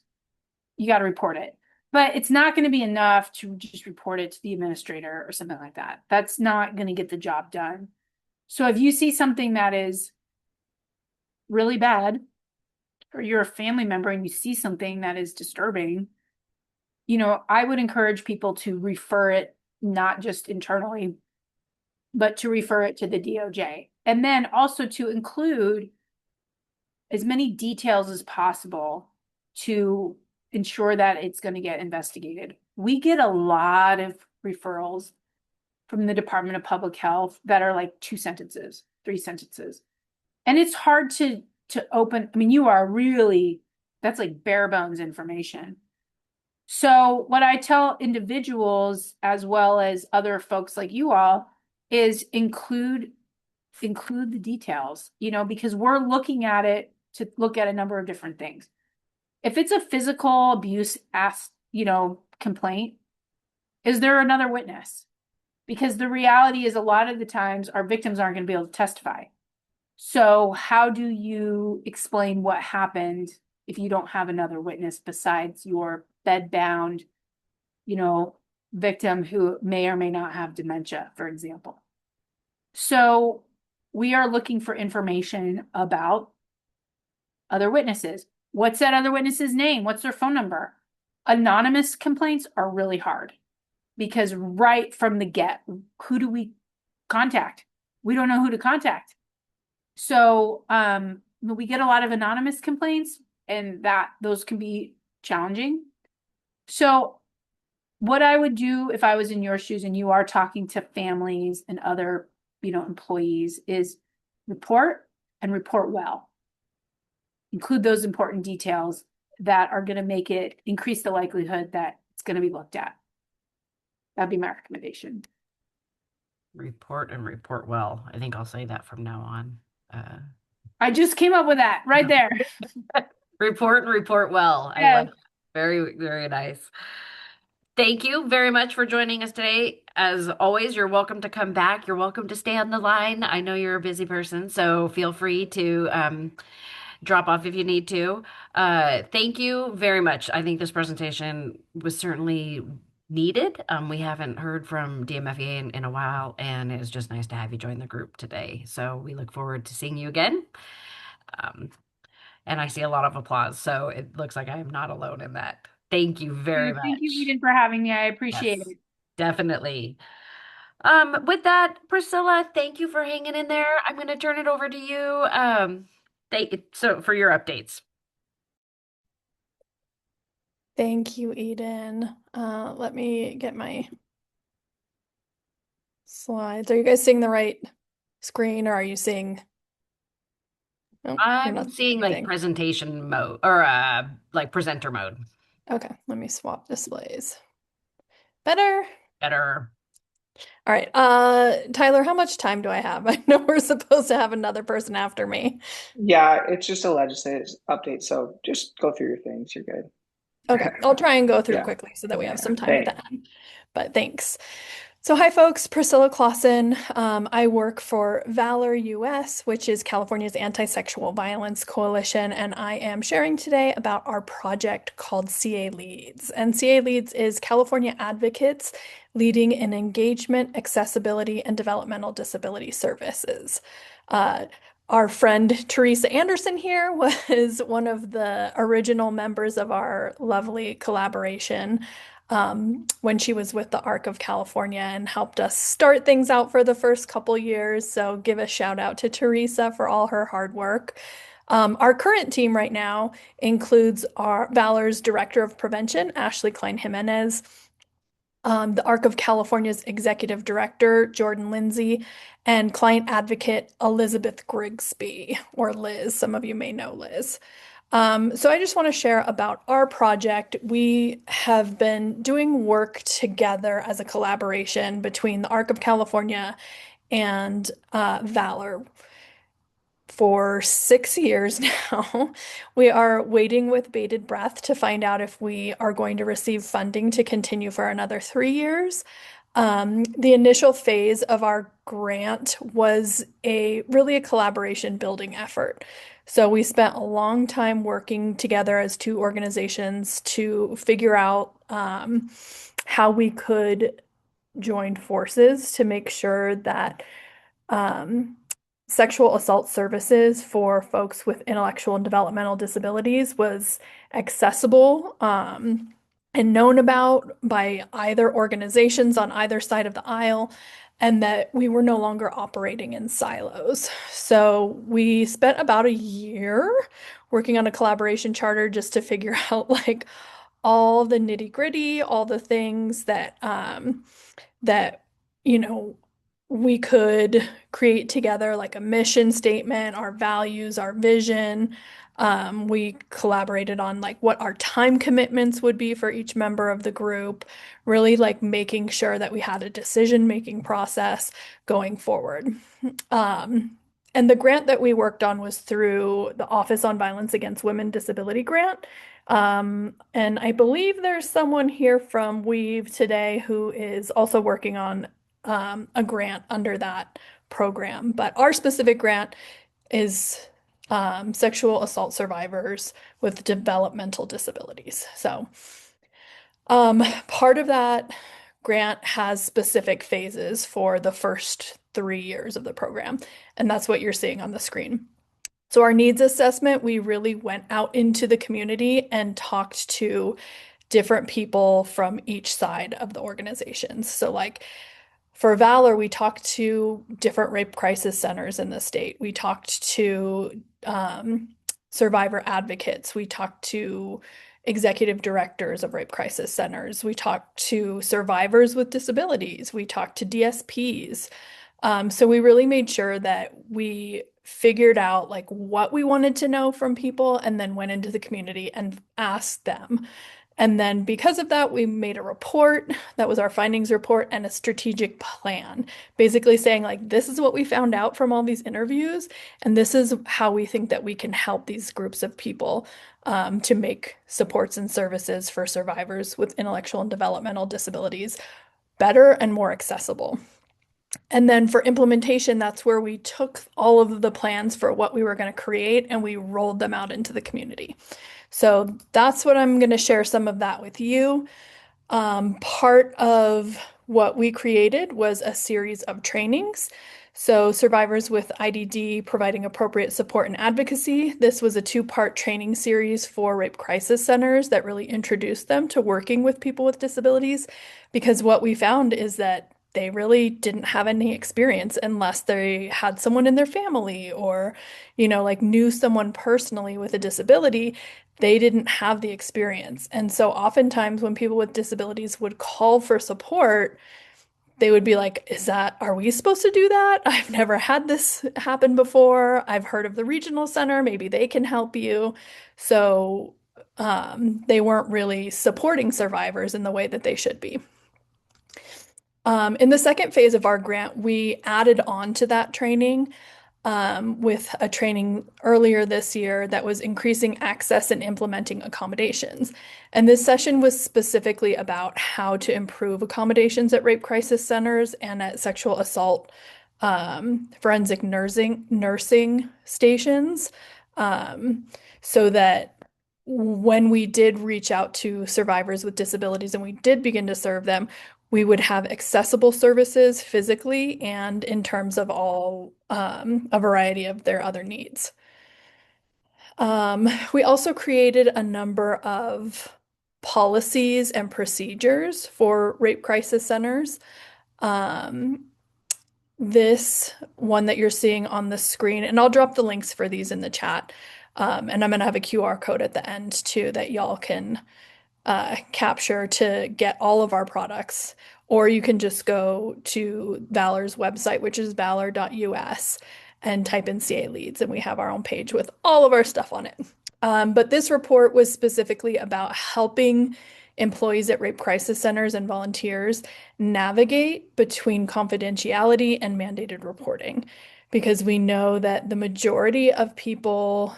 you got to report it. But it's not going to be enough to just report it to the administrator or something like that. That's not going to get the job done. So if you see something that is really bad, or you're a family member and you see something that is disturbing, I would encourage people to refer it not just internally, but to refer it to the DOJ. And then also to include as many details as possible to ensure that it's going to get investigated. We get a lot of referrals from the Department of Public Health that are like 2 sentences, 3 sentences. And it's hard to open. I mean, that's like bare bones information. So what I tell individuals as well as other folks like you all is include the details, because we're looking at it to look at a number of different things. If it's a physical abuse complaint, is there another witness? Because the reality is a lot of the times our victims aren't going to be able to testify. So how do you explain what happened if you don't have another witness besides your bedbound, victim who may or may not have dementia, for example? So we are looking for information about other witnesses. What's that other witness's name? What's their phone number? Anonymous complaints are really hard because right from the get, who do we contact? We don't know who to contact. So we get a lot of anonymous complaints and those can be challenging. So what I would do if I was in your shoes and you are talking to families and other, employees is report and report well. Include those important details that are going to make it increase the likelihood that it's going to be looked at. That'd be my recommendation. Report and report well. I think I'll say that from now on. I just came up with that right there. Report and report well. Yeah. I love it. Very, very nice. Thank you very much for joining us today. As always, you're welcome to come back. You're welcome to stay on the line. I know you're a busy person, so feel free to drop off if you need to. Thank you very much. I think this presentation was certainly needed. We haven't heard from DMFEA in a while, and it's just nice to have you join the group today. So we look forward to seeing you again. And I see a lot of applause, so it looks like I am not alone in that. Thank you very much. Thank you, Eden, for having me. I appreciate Yes, it. definitely. With that, Priscilla, thank you for hanging in there. I'm going to turn it over to you. So for your updates. Thank you, Eden. Let me get my slides. Are you guys seeing the right screen, or are you seeing? No, you're I'm not seeing like anything. presentation mode or like presenter mode. Okay, let me swap displays. Better? Better. All right. Tyler, how much time do I have? I know we're supposed to have another person after me. Yeah, it's just a legislative update, so just go through your things. You're good. Okay, I'll try and go through Yeah. quickly so that we have Yeah. some time at Thanks. the end. But thanks. So hi folks, Priscilla Clausen. I work for Valor US, which is California's Anti-Sexual Violence Coalition, and I am sharing today about our project called CA Leads. And CA Leads is California Advocates Leading in Engagement, Accessibility, and Developmental Disability Services. Our friend Teresa Anderson here was one of the original members of our lovely collaboration when she was with the ARC of California and helped us start things out for the first couple years. So give a shout out to Teresa for all her hard work. Our current team right now includes our Valor's Director of Prevention, Ashley Klein Jimenez, the ARC of California's Executive Director, Jordan Lindsay, and Client Advocate Elizabeth Grigsby, or Liz. Some of you may know Liz. So I just want to share about our project. We have been doing work together as a collaboration between the ARC of California and Valor for 6 years now. We are waiting with bated breath to find out if we are going to receive funding to continue for another 3 years. The initial phase of our grant was really a collaboration building effort. So we spent a long time working together as two organizations to figure out how we could join forces to make sure that sexual assault services for folks with intellectual and developmental disabilities was accessible and known about by either organizations on either side of the aisle, and that we were no longer operating in silos. So we spent about a year working on a collaboration charter just to figure out like all the nitty-gritty, all the things that you know we could create together, like a mission statement, our values, our vision. We collaborated on like what our time commitments would be for each member of the group, really like making sure that we had a decision-making process going forward. And the grant that we worked on was through the Office on Violence Against Women Disability Grant. And I believe there's someone here from Weave today who is also working on a grant under that program. But our specific grant is sexual assault survivors with developmental disabilities. So part of that grant has specific phases for the first 3 years of the program, and that's what you're seeing on the screen. So our needs assessment, we really went out into the community and talked to different people from each side of the organizations. So like for Valor, we talked to different rape crisis centers in the state. We talked to survivor advocates. We talked to executive directors of rape crisis centers. We talked to survivors with disabilities. We talked to DSPs. So we really made sure that we figured out like what we wanted to know from people and then went into the community and asked them. And then because of that, we made a report. That was our findings report and a strategic plan, basically saying like, this is what we found out from all these interviews, and this is how we think that we can help these groups of people to make supports and services for survivors with intellectual and developmental disabilities better and more accessible. And then for implementation, that's where we took all of the plans for what we were going to create and we rolled them out into the community. So that's what I'm going to share some of that with you. Part of what we created was a series of trainings. So survivors with IDD providing appropriate support and advocacy. This was a 2-part training series for rape crisis centers that really introduced them to working with people with disabilities, because what we found is that they really didn't have any experience unless they had someone in their family or, like knew someone personally with a disability. They didn't have the experience. And so oftentimes when people with disabilities would call for support, they would be like, are we supposed to do that? I've never had this happen before. I've heard of the regional center. Maybe they can help you. So they weren't really supporting survivors in the way that they should be. In the second phase of our grant, we added on to that training with a training earlier this year that was increasing access and implementing accommodations. And this session was specifically about how to improve accommodations at rape crisis centers and at sexual assault forensic nursing stations, so that when we did reach out to survivors with disabilities and we did begin to serve them, we would have accessible services physically and in terms of all a variety of their other needs. We also created a number of policies and procedures for rape crisis centers. This one that you're seeing on the screen, and I'll drop the links for these in the chat. And I'm going to have a QR code at the end too that y'all can capture to get all of our products, or you can just go to Valor's website, which is valor.us, and type in CA Leads, and we have our own page with all of our stuff on it. But this report was specifically about helping employees at rape crisis centers and volunteers navigate between confidentiality and mandated reporting, because we know that the majority of people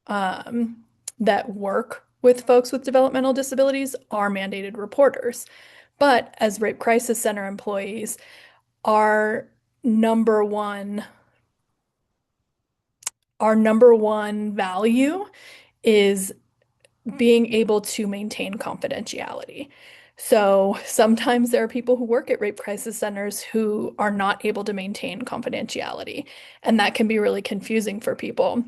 that work with folks with developmental disabilities are mandated reporters. But as rape crisis center employees, our number one value is being able to maintain confidentiality. So sometimes there are people who work at rape crisis centers who are not able to maintain confidentiality, and that can be really confusing for people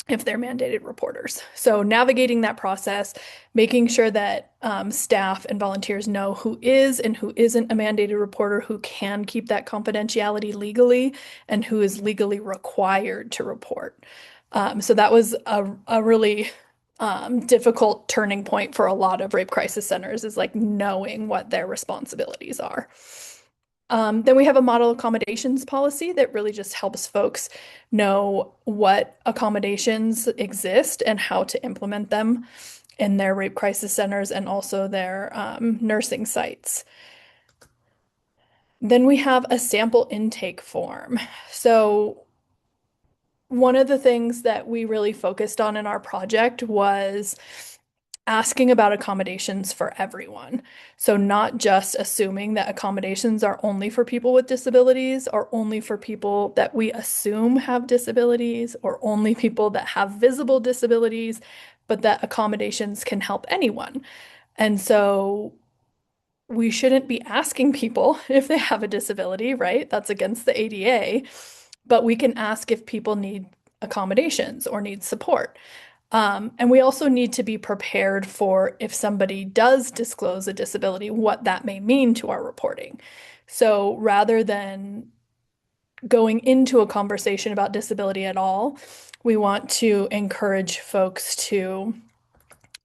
if they're mandated reporters. So navigating that process, making sure that staff and volunteers know who is and who isn't a mandated reporter, who can keep that confidentiality legally, and who is legally required to report. So that was a really difficult turning point for a lot of rape crisis centers, is like knowing what their responsibilities are. Then we have a model accommodations policy that really just helps folks know what accommodations exist and how to implement them in their rape crisis centers and also their nursing sites. Then we have a sample intake form. So one of the things that we really focused on in our project was asking about accommodations for everyone. So not just assuming that accommodations are only for people with disabilities, or only for people that we assume have disabilities, or only people that have visible disabilities, but that accommodations can help anyone. And so we shouldn't be asking people if they have a disability, right? That's against the ADA, but we can ask if people need accommodations or need support. And we also need to be prepared for if somebody does disclose a disability, what that may mean to our reporting. So rather than going into a conversation about disability at all, we want to encourage folks to,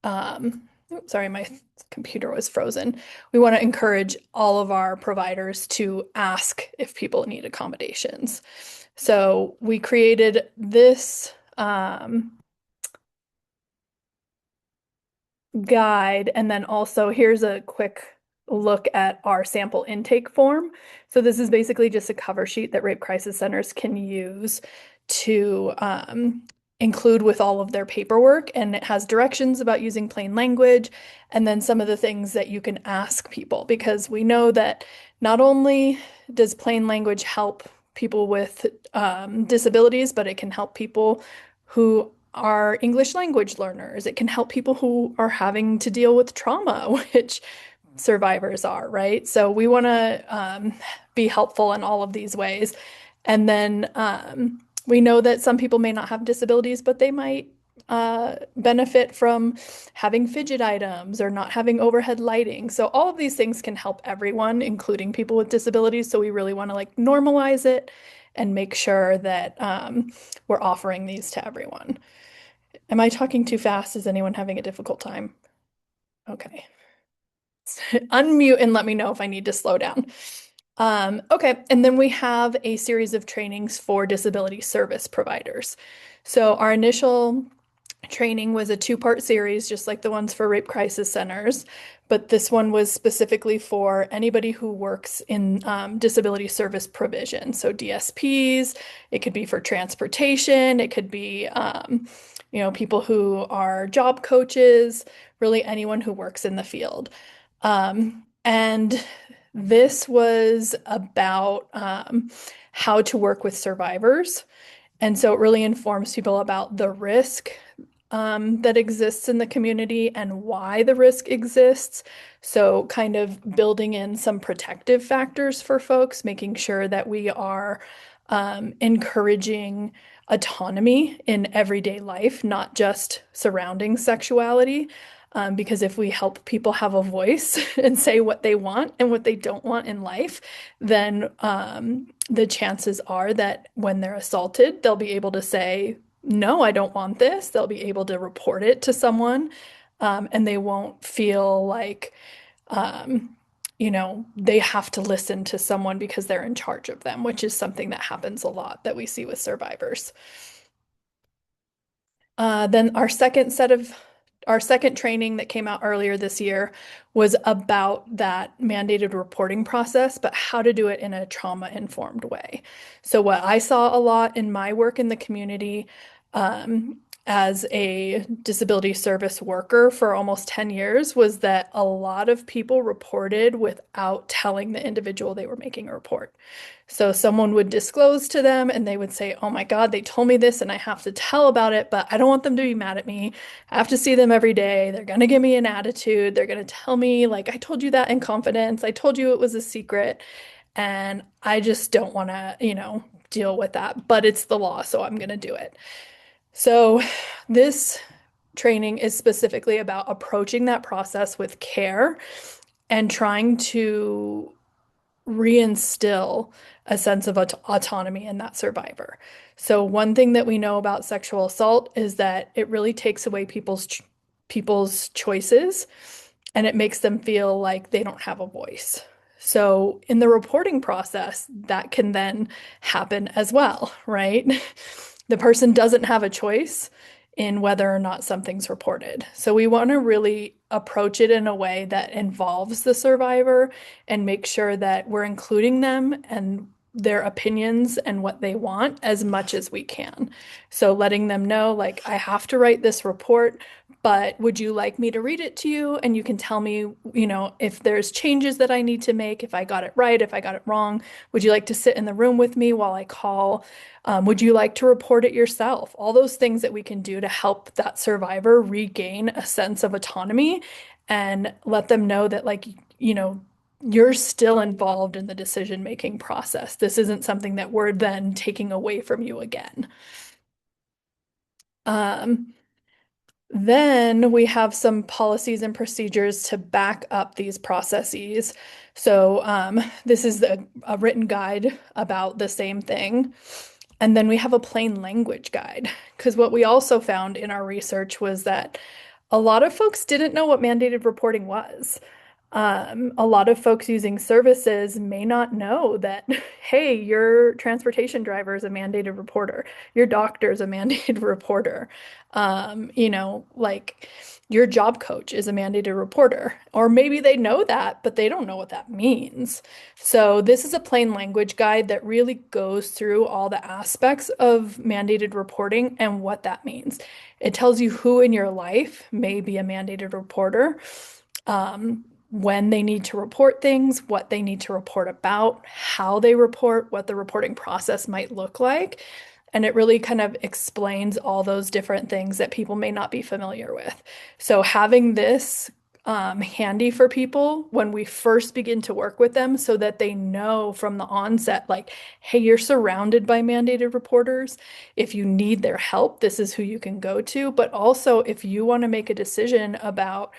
sorry, my computer was frozen. We want to encourage all of our providers to ask if people need accommodations. So we created this guide, and then also here's a quick look at our sample intake form. So this is basically just a cover sheet that rape crisis centers can use to include with all of their paperwork, and it has directions about using plain language and then some of the things that you can ask people, because we know that not only does plain language help people with disabilities, but it can help people who are English language learners. It can help people who are having to deal with trauma, which survivors are, right? So we want to be helpful in all of these ways. And then we know that some people may not have disabilities, but they might benefit from having fidget items or not having overhead lighting. So all of these things can help everyone, including people with disabilities. So we really want to like normalize it and make sure that we're offering these to everyone. Am I talking too fast? Is anyone having a difficult time? Okay. Unmute and let me know if I need to slow down. Okay, and then we have a series of trainings for disability service providers. So our initial training was a two-part series, just like the ones for rape crisis centers, but this one was specifically for anybody who works in disability service provision. So DSPs, it could be for transportation, it could be people who are job coaches, really anyone who works in the field. And this was about how to work with survivors. And so it really informs people about the risk that exists in the community and why the risk exists. So kind of building in some protective factors for folks, making sure that we are encouraging autonomy in everyday life, not just surrounding sexuality. Because if we help people have a voice and say what they want and what they don't want in life, then the chances are that when they're assaulted, they'll be able to say, no, I don't want this. They'll be able to report it to someone, and they won't feel like, they have to listen to someone because they're in charge of them, which is something that happens a lot that we see with survivors. Then our second training that came out earlier this year was about that mandated reporting process, but how to do it in a trauma-informed way. So what I saw a lot in my work in the community as a disability service worker for almost 10 years was that a lot of people reported without telling the individual they were making a report. So someone would disclose to them and they would say, oh my God, they told me this and I have to tell about it, but I don't want them to be mad at me. I have to see them every day. They're going to give me an attitude. They're going to tell me, like, I told you that in confidence. I told you it was a secret. And I just don't want to, deal with that. But it's the law, so I'm going to do it. So this training is specifically about approaching that process with care and trying to reinstill a sense of autonomy in that survivor. So one thing that we know about sexual assault is that it really takes away people's choices and it makes them feel like they don't have a voice. So in the reporting process, that can then happen as well, right? The person doesn't have a choice in whether or not something's reported. So we want to really approach it in a way that involves the survivor and make sure that we're including them and their opinions and what they want as much as we can. So letting them know, like, I have to write this report, but would you like me to read it to you? And you can tell me, if there's changes that I need to make, if I got it right, if I got it wrong. Would you like to sit in the room with me while I call? Would you like to report it yourself? All those things that we can do to help that survivor regain a sense of autonomy and let them know that, like, you're still involved in the decision-making process. This isn't something that we're then taking away from you again. Then we have some policies and procedures to back up these processes. So this is a written guide about the same thing. And then we have a plain language guide, because what we also found in our research was that a lot of folks didn't know what mandated reporting was. A lot of folks using services may not know that, hey, your transportation driver is a mandated reporter, your doctor is a mandated reporter, like your job coach is a mandated reporter, or maybe they know that, but they don't know what that means. So this is a plain language guide that really goes through all the aspects of mandated reporting and what that means. It tells you who in your life may be a mandated reporter, when they need to report things, what they need to report about, how they report, what the reporting process might look like. And it really kind of explains all those different things that people may not be familiar with. So having this handy for people when we first begin to work with them so that they know from the onset, like, hey, you're surrounded by mandated reporters. If you need their help, this is who you can go to. But also, if you want to make a decision about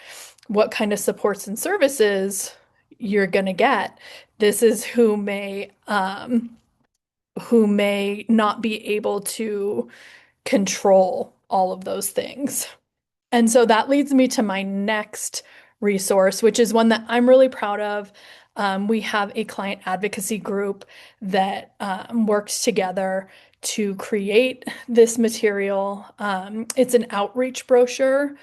what kind of supports and services you're going to get, this is who may not be able to control all of those things. And so that leads me to my next resource, which is one that I'm really proud of. We have a client advocacy group that works together to create this material. It's an outreach brochure.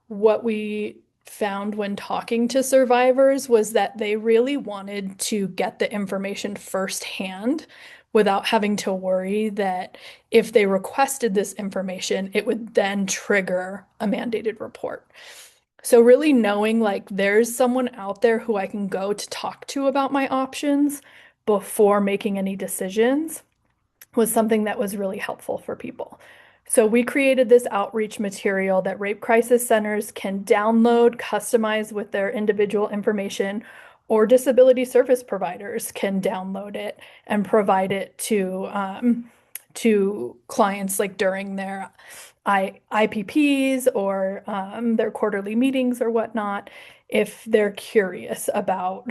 What we found when talking to survivors was that they really wanted to get the information firsthand without having to worry that if they requested this information, it would then trigger a mandated report. So really knowing like there's someone out there who I can go to talk to about my options before making any decisions was something that was really helpful for people. So we created this outreach material that rape crisis centers can download, customize with their individual information, or disability service providers can download it and provide it to clients like during their IPPs or their quarterly meetings or whatnot, if they're curious about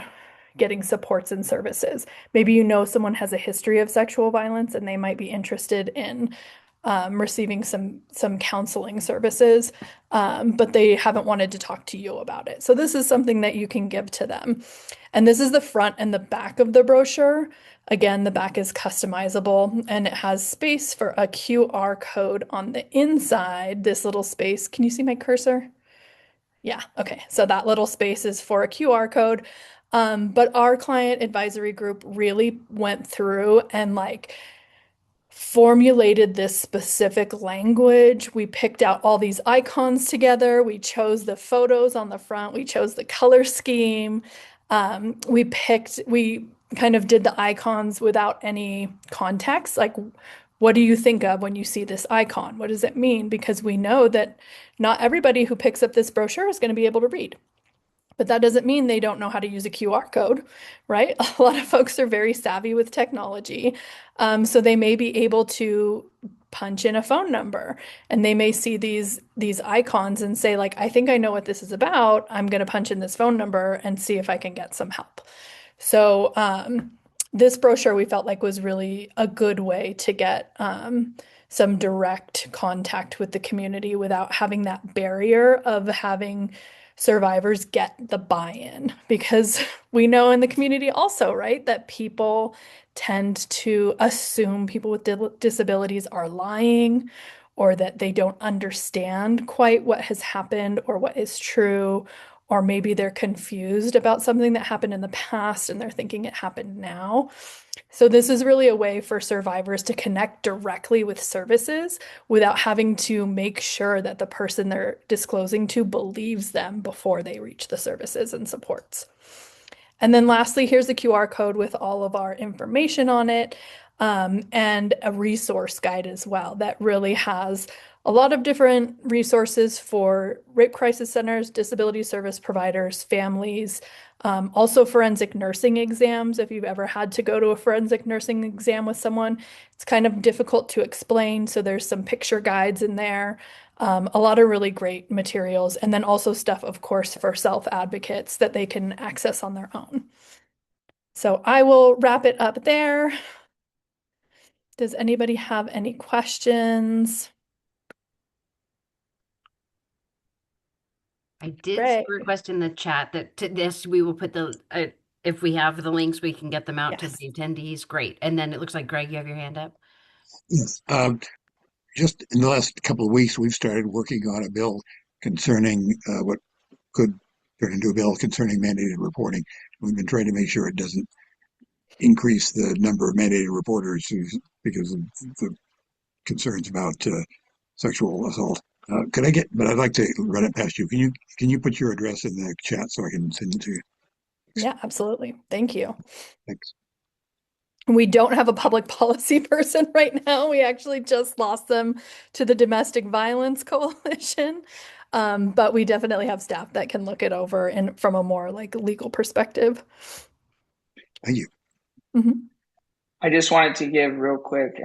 getting supports and services. Maybe you know someone has a history of sexual violence and they might be interested in receiving some counseling services, but they haven't wanted to talk to you about it. So this is something that you can give to them. And this is the front and the back of the brochure. Again, the back is customizable and it has space for a QR code on the inside, this little space. Can you see my cursor? Yeah, okay. So that little space is for a QR code. But our client advisory group really went through and like formulated this specific language. We picked out all these icons together. We chose the photos on the front. We chose the color scheme. We kind of did the icons without any context. Like, what do you think of when you see this icon? What does it mean? Because we know that not everybody who picks up this brochure is going to be able to read. But that doesn't mean they don't know how to use a QR code, right? A lot of folks are very savvy with technology. So they may be able to punch in a phone number and they may see these icons and say like, I think I know what this is about. I'm going to punch in this phone number and see if I can get some help. So this brochure we felt like was really a good way to get some direct contact with the community without having that barrier of having survivors get the buy-in, because we know in the community also, right, that people tend to assume people with disabilities are lying or that they don't understand quite what has happened or what is true, or maybe they're confused about something that happened in the past and they're thinking it happened now. So this is really a way for survivors to connect directly with services without having to make sure that the person they're disclosing to believes them before they reach the services and supports. And then lastly, here's the QR code with all of our information on it, and a resource guide as well that really has a lot of different resources for rape crisis centers, disability service providers, families, also forensic nursing exams. If you've ever had to go to a forensic nursing exam with someone, it's kind of difficult to explain. So there's some picture guides in there, a lot of really great materials, and then also stuff, of course, for self-advocates that they can access on their own. So I will wrap it up there. Does anybody have any questions? I did see a request in the chat that to this we will put the if we have the links, we can get them out to the attendees. Great. And then it looks like Greg, you have your hand up. Yes. Just in the last couple of weeks, we've started working on a bill concerning what could turn into a bill concerning mandated reporting. We've been trying to make sure it doesn't increase the number of mandated reporters because of the concerns about sexual assault. But I'd like to run it past you. Can you put your address in the chat so I can send it to you? Yeah, absolutely. Thank you. Thanks. We don't have a public policy person right now. We actually just lost them to the Domestic Violence Coalition. But we definitely have staff that can look it over and from a more like legal perspective. Thank you. Mhm. I just wanted to give real quick,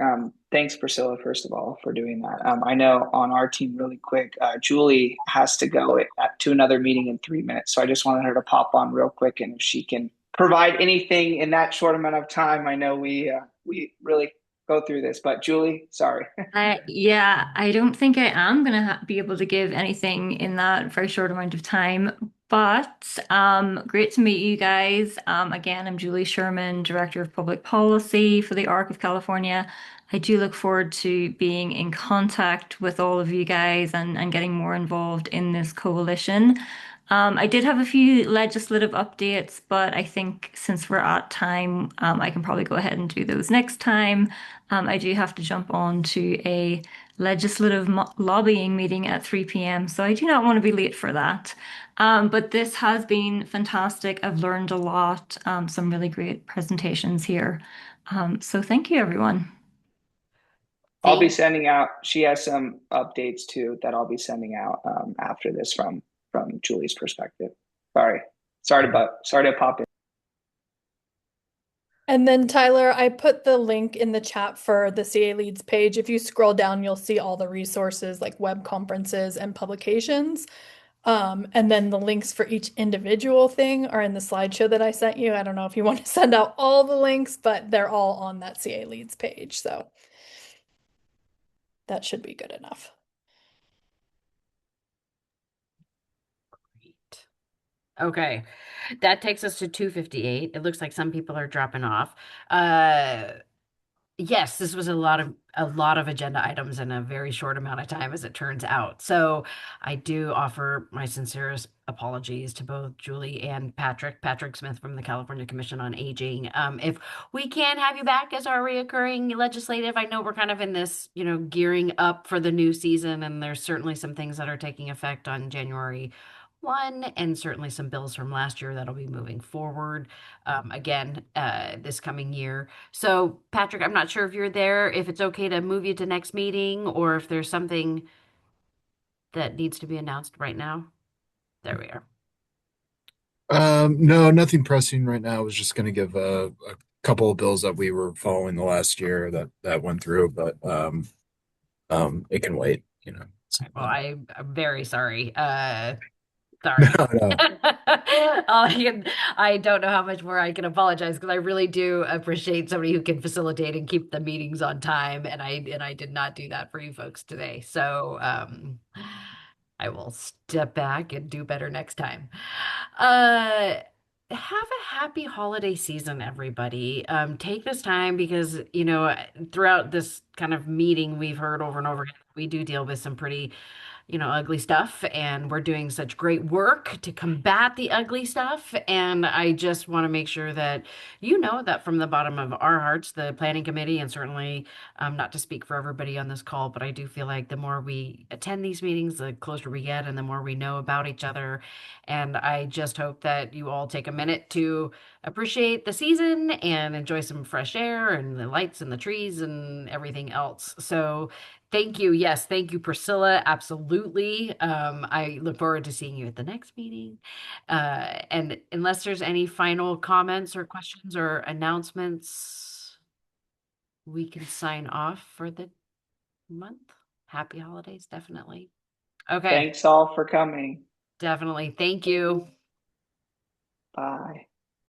thanks Priscilla, first of all, for doing that. I know on our team really quick, Julie has to go to another meeting in 3 minutes. So I just wanted her to pop on real quick, and if she can provide anything in that short amount of time, I know we really go through this, but Julie, sorry. Yeah, I don't think I am going to be able to give anything in that very short amount of time, but great to meet you guys. Again, I'm Julie Sherman, Director of Public Policy for the ARC of California. I do look forward to being in contact with all of you guys and getting more involved in this coalition. I did have a few legislative updates, but I think since we're at time, I can probably go ahead and do those next time. I do have to jump on to a legislative lobbying meeting at 3 p.m., so I do not want to be late for that. But this has been fantastic. I've learned a lot, some really great presentations here. So thank you, everyone. I'll be sending out, she has some updates too that I'll be sending out after this from Julie's perspective. Sorry to pop in. And then Tyler, I put the link in the chat for the CA Leads page. If you scroll down, you'll see all the resources like web conferences and publications. And then the links for each individual thing are in the slideshow that I sent you. I don't know if you want to send out all the links, but they're all on that CA Leads page. So that should be good enough. Okay, that takes us to 2:58. It looks like some people are dropping off. Yes, this was a lot of agenda items in a very short amount of time, as it turns out. So I do offer my sincerest apologies to both Julie and Patrick Smith from the California Commission on Aging. If we can have you back as our reoccurring legislative, I know we're kind of in this, gearing up for the new season, and there's certainly some things that are taking effect on January 1, and certainly some bills from last year that'll be moving forward again this coming year. So Patrick, I'm not sure if you're there, if it's okay to move you to next meeting, or if there's something that needs to be announced right now. There we are. No, nothing pressing right now. I was just going to give a couple of bills that we were following the last year that went through, but it can wait, Well, I'm very sorry. Sorry. No. I don't know how much more I can apologize, because I really do appreciate somebody who can facilitate and keep the meetings on time, and I did not do that for you folks today. So I will step back and do better next time. Have a happy holiday season, everybody. Take this time because, throughout this kind of meeting, we've heard over and over again, we do deal with some pretty ugly stuff, and we're doing such great work to combat the ugly stuff. And I just want to make sure that that from the bottom of our hearts, the planning committee, and certainly not to speak for everybody on this call, but I do feel like the more we attend these meetings, the closer we get and the more we know about each other. And I just hope that you all take a minute to appreciate the season and enjoy some fresh air and the lights and the trees and everything else. So thank you. Yes, thank you, Priscilla. Absolutely. I look forward to seeing you at the next meeting. And unless there's any final comments or questions or announcements, we can sign off for the month. Happy holidays, definitely. Okay. Thanks all for coming. Definitely. Thank you. Bye.